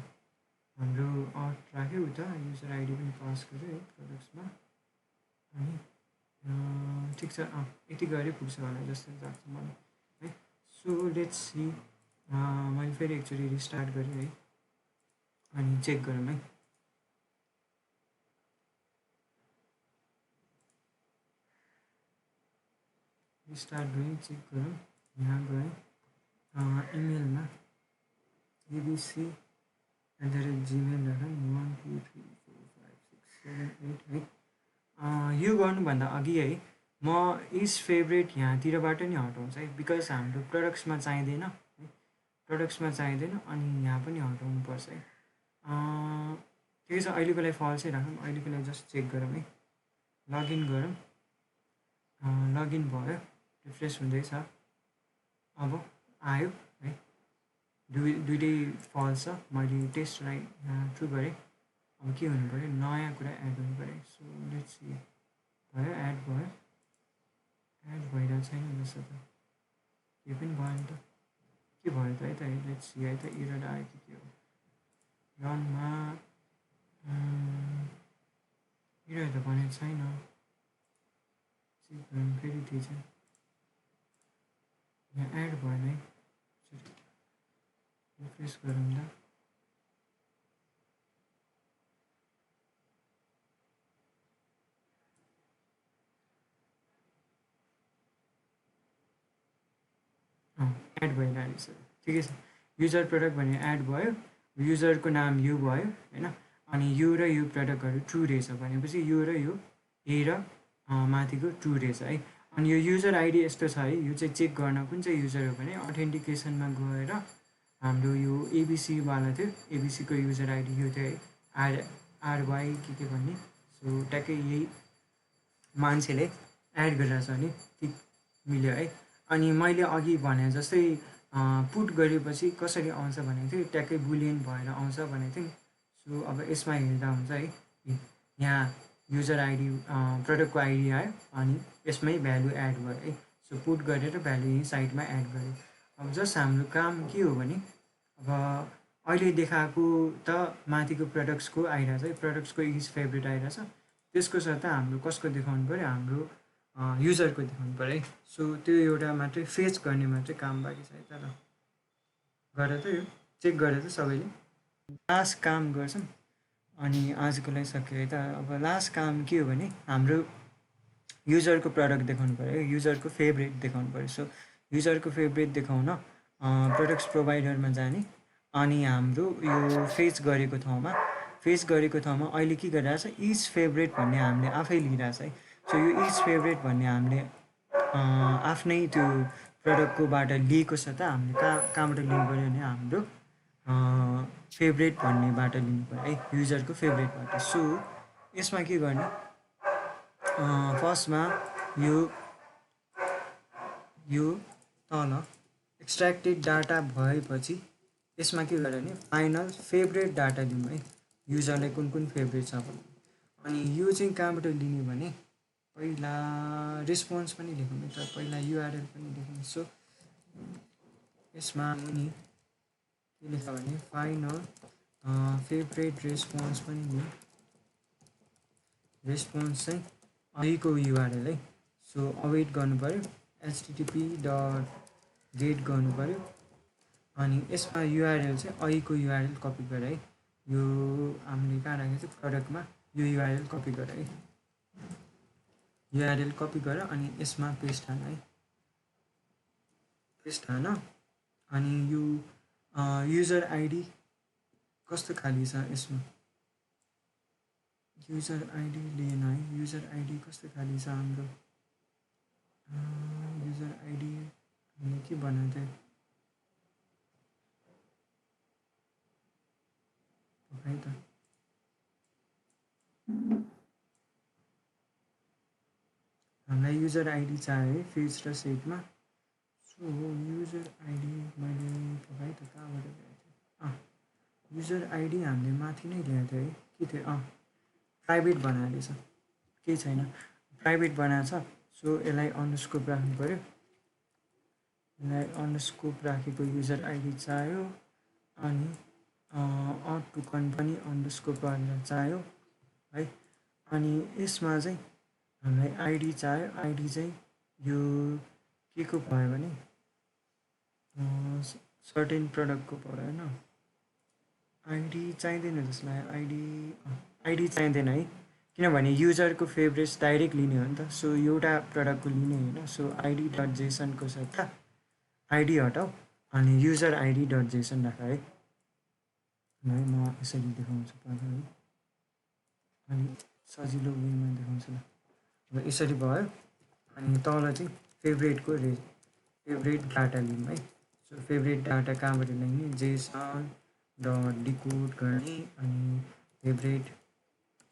हाम्रो आर्ट राख्यो उता, युजर आइडी पनि पास गर्यो है प्रडक्ट्समा। अनि ठिक छ, यति गरे पुग्छ होला जस्तो लाग्छ मलाई है। सो लेट्स सी, मैले फेरि एकचोटि रिस्टार्ट गरेँ है, अनि चेक गरौँ है। रिस्टार्ट गरेँ, चेक गरौँ, यहाँ गएँ इमेलमा abc@gmail.com 1 2 3 4 5 6 7 8 है। यो गर्नुभन्दा अघि है म इज फेभरेट यहाँतिरबाट नि हटाउँछ है, बिकज हाम्रो प्रडक्ट्समा चाहिँदैन है, प्रडक्ट्समा चाहिँदैन, अनि यहाँ पनि हटाउनु पर्छ है। ठिकै छ, अहिलेको लागि फल्सै राखौँ, अहिलेको लागि जस्ट चेक गरौँ है। लगइन गरौँ, लगइन भयो, रिफ्रेस हुँदैछ, अब आयो है, दुइटै फल्स छ। मैले टेस्टलाई यहाँ ट्रु गरेँ, अब के हुनु पऱ्यो, नयाँ कुरा एड गर्नु पऱ्यो। सो लेट्स सी, भयो एड भयो, एड भइरहेको छैन जस्तो त, के पनि भएन त, के भयो त है त, लेट्स सी है त, एरर आयो कि के हो, रनमा एरर त भनेको छैन, चेक गरौँ फेरि ठिक छ, यहाँ एड भएन है, रिफ्रेस गरौँ त, एड भइरहेको रहेछ, ठिकै छ। युजर प्रडक्ट भने एड भयो, युजरको नाम यो भयो होइन, अनि यो र यो प्रडक्टहरू ट्रु रहेछ भनेपछि यो र यो ए र माथिको ट्रु रहेछ है। अनि यो युजर आइडी यस्तो छ है, यो चाहिँ चेक गर्न कुन चाहिँ युजर हो भने अथेन्टिकेसनमा गएर हाम्रो यो एबिसीवाला थियो, एबिसीको युजर आइडी यो थियो है, आरवाई के भन्ने। सो ट्याक्कै यही मान्छेले एड गरेर छ भने ठिक मिल्यो है। अनि मैले अघि भने जस्तै पुट गरेपछि कसरी आउँछ भनेको थिएँ, ट्याक्कै बुलियन भएर आउँछ भनेको थिएँ। सो अब यसमा हेर्दा हुन्छ है, यहाँ युजर आइडी प्रडक्टको आइडी आयो, अनि यसमै भ्यालु एड भयो है। सो पुट गरेर भ्यालु यहीँ साइडमा एड गऱ्यो। अब जस्ट हाम्रो काम के हो भने, अब अहिले देखाएको त माथिको प्रडक्ट्सको आइरहेछ है, प्रडक्ट्सको इज फेभरेट आइरहेछ, त्यसको सट्टा हाम्रो कसको देखाउनु पऱ्यो, हाम्रो युजरको देखाउनु पऱ्यो है। सो त्यो एउटा मात्रै फेच गर्ने मात्रै काम बाँकी छ है त, ल गरेर त यो चेक गरेर त सबैले लास्ट काम गर्छौँ, अनि आजको लागि सक्यो है त। अब लास्ट काम के हो भने हाम्रो युजरको प्रडक्ट देखाउनु पऱ्यो है, युजरको फेभरेट देखाउनु पऱ्यो। सो युजरको फेभरेट देखाउन प्रडक्ट्स प्रोभाइडरमा जाने, अनि हाम्रो यो फेच गरेको ठाउँमा अहिले के गरिरहेछ, इज फेभरेट भन्ने हामीले आफै लिइरहेछ है। सो यो इज फेभरेट भन्ने हामीले आफ्नै त्यो प्रडक्टकोबाट लिएको छ त, हामीले कहाँबाट लिनु पऱ्यो भने हाम्रो फेभरेट भन्नेबाट लिनु पऱ्यो है, युजरको फेभरेटबाट। सो यसमा के गर्ने, फर्स्टमा यो तल एक्सट्र्याक्टेड डाटा भएपछि यसमा के गर्यो भने फाइनल फेभरेट डाटा लिउँ है, युजरलाई कुन कुन फेभरेट छ भने। अनि यो चाहिँ कहाँबाट लिने भने पहिला रेस्पोन्स पनि लेखौँ त, पहिला युआरएल पनि लेखौँ। सो यसमा नि के लेख्छ भने फाइनल फेभरेट रेस्पोन्स पनि लिउँ, रेस्पोन्स चाहिँ अहिलेको युआरएल है। सो अवेट गर्नु पऱ्यो, http.get गर्नु पऱ्यो, अनि यसमा युआरएल चाहिँ अहिलेको युआरएल कपी गर है, यो हामीले कहाँ राखेको थियो प्रडक्टमा, यो युआरएल कपी गर है, युआरएल कपी गर, अनि यसमा पेस्ट हान है, पेस्ट हान। अनि यो युजर आइडी कस्तो खाली छ यसमा युजर आइडी लिएन है युजर आइडी कस्तो खाली छ हाम्रो युजर आइडी हामीले के बनाएको थियो है त हामीलाई युजर आइडी चाहियो है फेज र सेटमा सो युजर आइडी मैले पकाएँ त कहाँबाट ल्याएको थिएँ युजर आइडी हामीले माथि नै ल्याएको थियो है के थियो प्राइभेट बनाएको छ केही छैन प्राइभेट बनाएको छ सो यसलाई अन्डरस्कोप राख्नु पऱ्यो यसलाई अन्डरस्कोप राखेको युजर आइडी चाहियो अनि टोकन पनि अन्डरस्कोप गरेर चाहियो है अनि यसमा चाहिँ हामीलाई आइडी चाहियो आइडी चाहिँ यो के को भयो भने सर्टेन प्रडक्टको पऱ्यो होइन आइडी चाहिँदैन जस्तो लाग्यो आइडी चाहिँदैन है किनभने युजरको फेभरेट्स डाइरेक्ट लिने हो नि त सो एउटा प्रडक्टको लिने होइन सो आइडी डट जेसनको सट्टा आइडी हटाऊ अनि युजर आइडी डट जेसन राख है म यसरी देखाउँछु पहिला है अनि सजिलो वेमा देखाउँछु ल अब यसरी भयो अनि तल चाहिँ फेभरेटको फेभरेट डाटा लिउँ है सो फेभरेट डाटा कहाँबाट ल्याउने जेसन डट डिकोड गर्ने अनि फेभरेट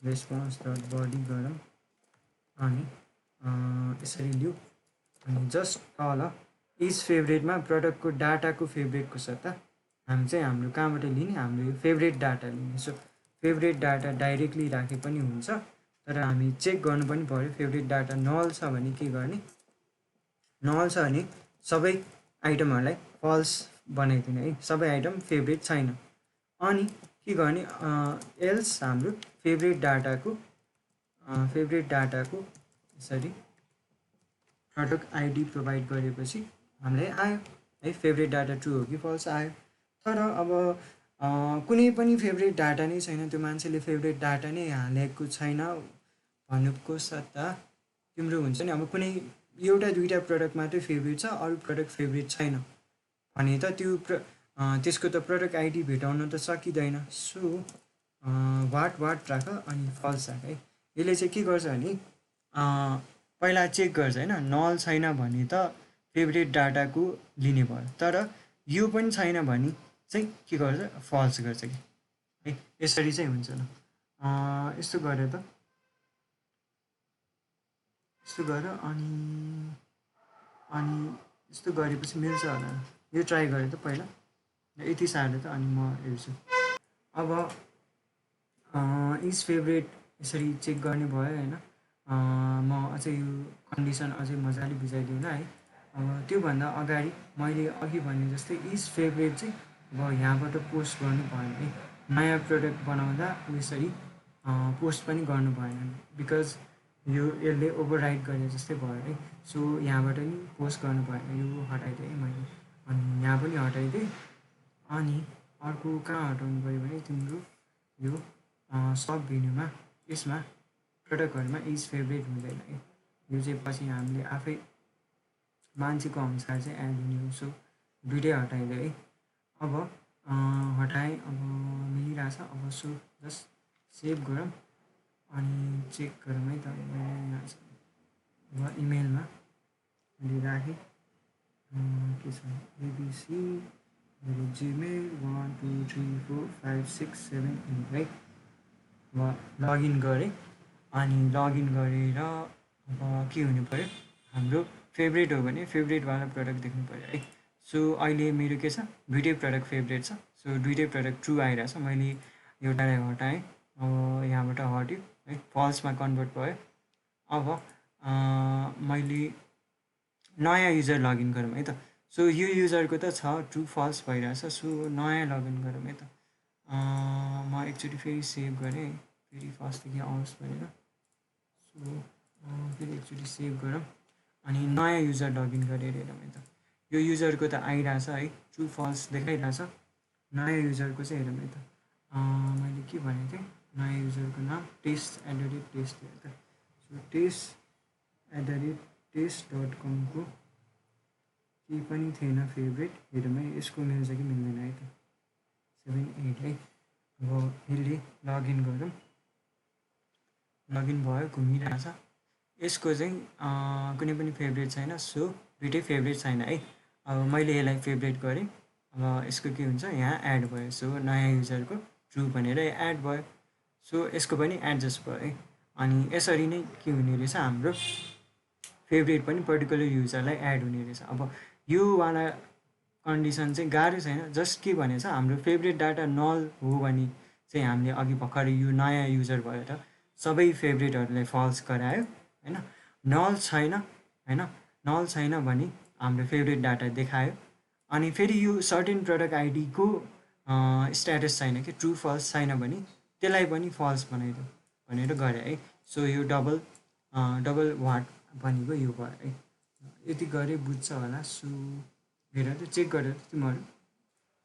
रेस्पोन्स डट बडी गरौँ अनि यसरी लिउँ अनि जस्ट तल इज फेभरेटमा प्रडक्टको डाटाको फेभरेटको सट्टा हामी चाहिँ हाम्रो कहाँबाट लिने हाम्रो फेभरेट डाटा लिने सो फेभरेट डाटा डाइरेक्टली राखे पनि हुन्छ तर हामी चेक गर्नु पनि पऱ्यो फेभरेट डाटा नल छ भने के गर्ने नल छ भने सबै आइटमहरूलाई फल्स बनाइदिने है सबै आइटम फेभरेट छैन अनि के गर्ने एल्स हाम्रो फेभरेट डाटाको यसरी प्रडक्ट आइडी प्रोभाइड गरेपछि हामीलाई आयो है फेभरेट डाटा ट्रु हो कि फल्स आयो तर अब कुनै पनि फेभरेट डाटा नै छैन त्यो मान्छेले फेभरेट डाटा नै हालेको छैन भन्नुको सट्टा तिम्रो हुन्छ नि अब कुनै एउटा दुईवटा प्रडक्ट मात्रै फेभरेट छ अरू प्रडक्ट फेभरेट छैन भने त त्यो त्यसको त प्रडक्ट आइडी भेटाउन त सकिँदैन सो वाट राख अनि फल्स राख है यसले चाहिँ के गर्छ भने पहिला चेक गर्छ होइन नल छैन भने त फेभरेट डाटाको लिने भयो तर यो पनि छैन भने चाहिँ के गर्छ फल्स गर्छ कि है यसरी चाहिँ हुन्छ ल यस्तो गरेर त यस्तो गर अनि यस्तो गरेपछि मिल्छ होला यो ट्राई गरेँ त पहिला यति साह्रो त अनि म हेर्छु अब इज फेभरेट यसरी चेक गर्ने भयो होइन म अझै यो कन्डिसन अझै मजाले बुझाइदिउँला है अब त्योभन्दा अगाडि मैले अघि भने जस्तै इज फेभरेट चाहिँ अब यहाँबाट पोस्ट गर्नु भएन है नयाँ प्रडक्ट बनाउँदा यसरी पोस्ट पनि गर्नु भएन बिकज यसले ओभरराइड गरे जस्तै भयो है सो यहाँबाट नि पोस्ट गर्नु भएन यो हटाइदिएँ मैले अनि यहाँ पनि हटाइदिएँ अनि अर्को कहाँ हटाउनु पऱ्यो भने तिम्रो यो सब भेन्यूमा यसमा प्रडक्टहरूमा इज फेभरेट हुँदैन है यो चाहिँ पछि हामीले आफै मान्छेको अनुसार चाहिँ एड हुने हो सो दुइटै हटाइदियो है अब हटाएँ अब मिलिरहेछ अब सो जस्ट सेभ गरौँ अनि चेक गरौँ है त अब इमेलमा मैले राखेँ के छ एबिसी जीमेल 1 2 3 4 5 6 7 8 है अब लगइन गरेँ अनि लगइन गरेर अब के हुनु पऱ्यो हाम्रो फेभरेट हो भने फेभरेटवाला प्रडक्ट देख्नु पऱ्यो है सो अहिले मेरो के छ दुइटै प्रडक्ट फेभरेट छ सो दुइटै प्रडक्ट ट्रु आइरहेछ मैले एउटालाई हटाएँ अब यहाँबाट हट्यो है फल्समा कन्भर्ट भयो अब मैले नयाँ युजर लगइन गरौँ है त सो यो युजरको त छ ट्रु फल्स भइरहेछ सो नयाँ लगइन गरौँ है त म एकचोटि फेरि सेभ गरेँ फेरि फर्स्टदेखि आओस् भनेर सो फेरि एकचोटि सेभ गरौँ अनि नयाँ युजर लगइन गरेर हेरौँ है त यो युजरको त आइरहेछ है ट्रु फल्स देखाइरहेछ नयाँ युजरको चाहिँ हेरौँ है त मैले के भनेको थिएँ नयाँ युजरको नाम टेस्ट@टेस्ट हो त सो टेस्ट@टेस्ट.com को केही पनि थिएन फेभरेट हेरौँ है यसको मिल्छ कि मिल्दैन है त 7 8 है अब यसले लगइन गरौँ, लगइन भयो, घुमिरहेछ। यसको चाहिँ कुनै पनि फेभरेट छैन, सो दुइटै फेभरेट छैन है। अब मैले यसलाई फेभरेट गरेँ, अब यसको के हुन्छ, यहाँ एड भयो, सो नयाँ युजरको ट्रु भनेर एड भयो, सो यसको पनि एडजस्ट भयो है। अनि यसरी नै के हुने रहेछ, हाम्रो फेभरेट पनि पर्टिकुलर युजरलाई एड हुने रहेछ। अब योवाला कन्डिसन चाहिँ गाह्रो छैन, जस्ट के भनेछ, हाम्रो फेभरेट डाटा नल हो भने चाहिँ हामीले अघि भर्खर यो नयाँ युजर भएर सबै फेभरेटहरूलाई फल्स गरायो होइन। नल छैन होइन, नल छैन भने हाम्रो फेभरेट डाटा देखायो। अनि फेरि यो सर्टेन प्रडक्ट आइडीको स्ट्याटस छैन कि ट्रु फल्स छैन भने त्यसलाई पनि फल्स बनाइदियो भनेर गरे है। सो यो डबल वाट भनेको यो भयो है। यति गरे बुझ्छ होला। सो हेर त, चेक गरेर तिमीहरू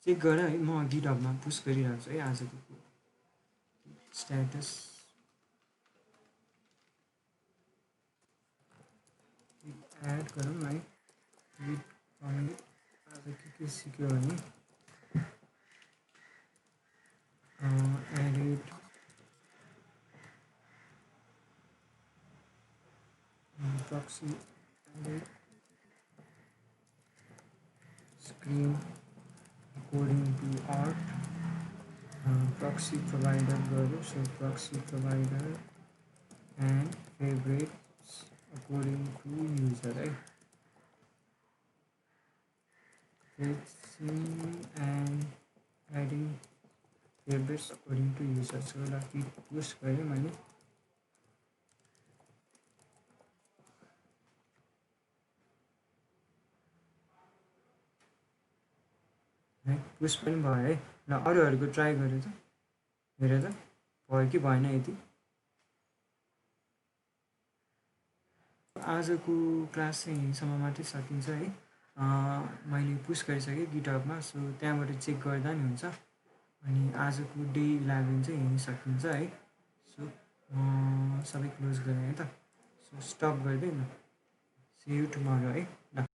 चेक गर है, म गिटहबमा पुस्ट गरिरहेको छु है आजको स्ट्याटस। एड गरौँ है, गिट कमिट। आज के सिक्यो भने edit proxy, edit screen according to art, proxy provider गऱ्यो, so proxy provider and favorites according to user है। fetching and adding favorites according to user, so ल पुस्ट गरेँ मैले है, पुस्ट पनि भयो है। ल अरूहरूको ट्राई गरेर त हेर त भयो कि भएन। यति आजको क्लास चाहिँ यहीँसम्म मात्रै सकिन्छ है। मैले पुस्ट गरिसकेँ गिटहबमा, सो त्यहाँबाट चेक गर्दा नि हुन्छ। अनि आजको डे 11 चाहिँ यहीँ सकिन्छ है। सो सबै क्लोज गरेँ है त, सो स्टप गरिदिउँ न। सी यू टुमरो है। ल।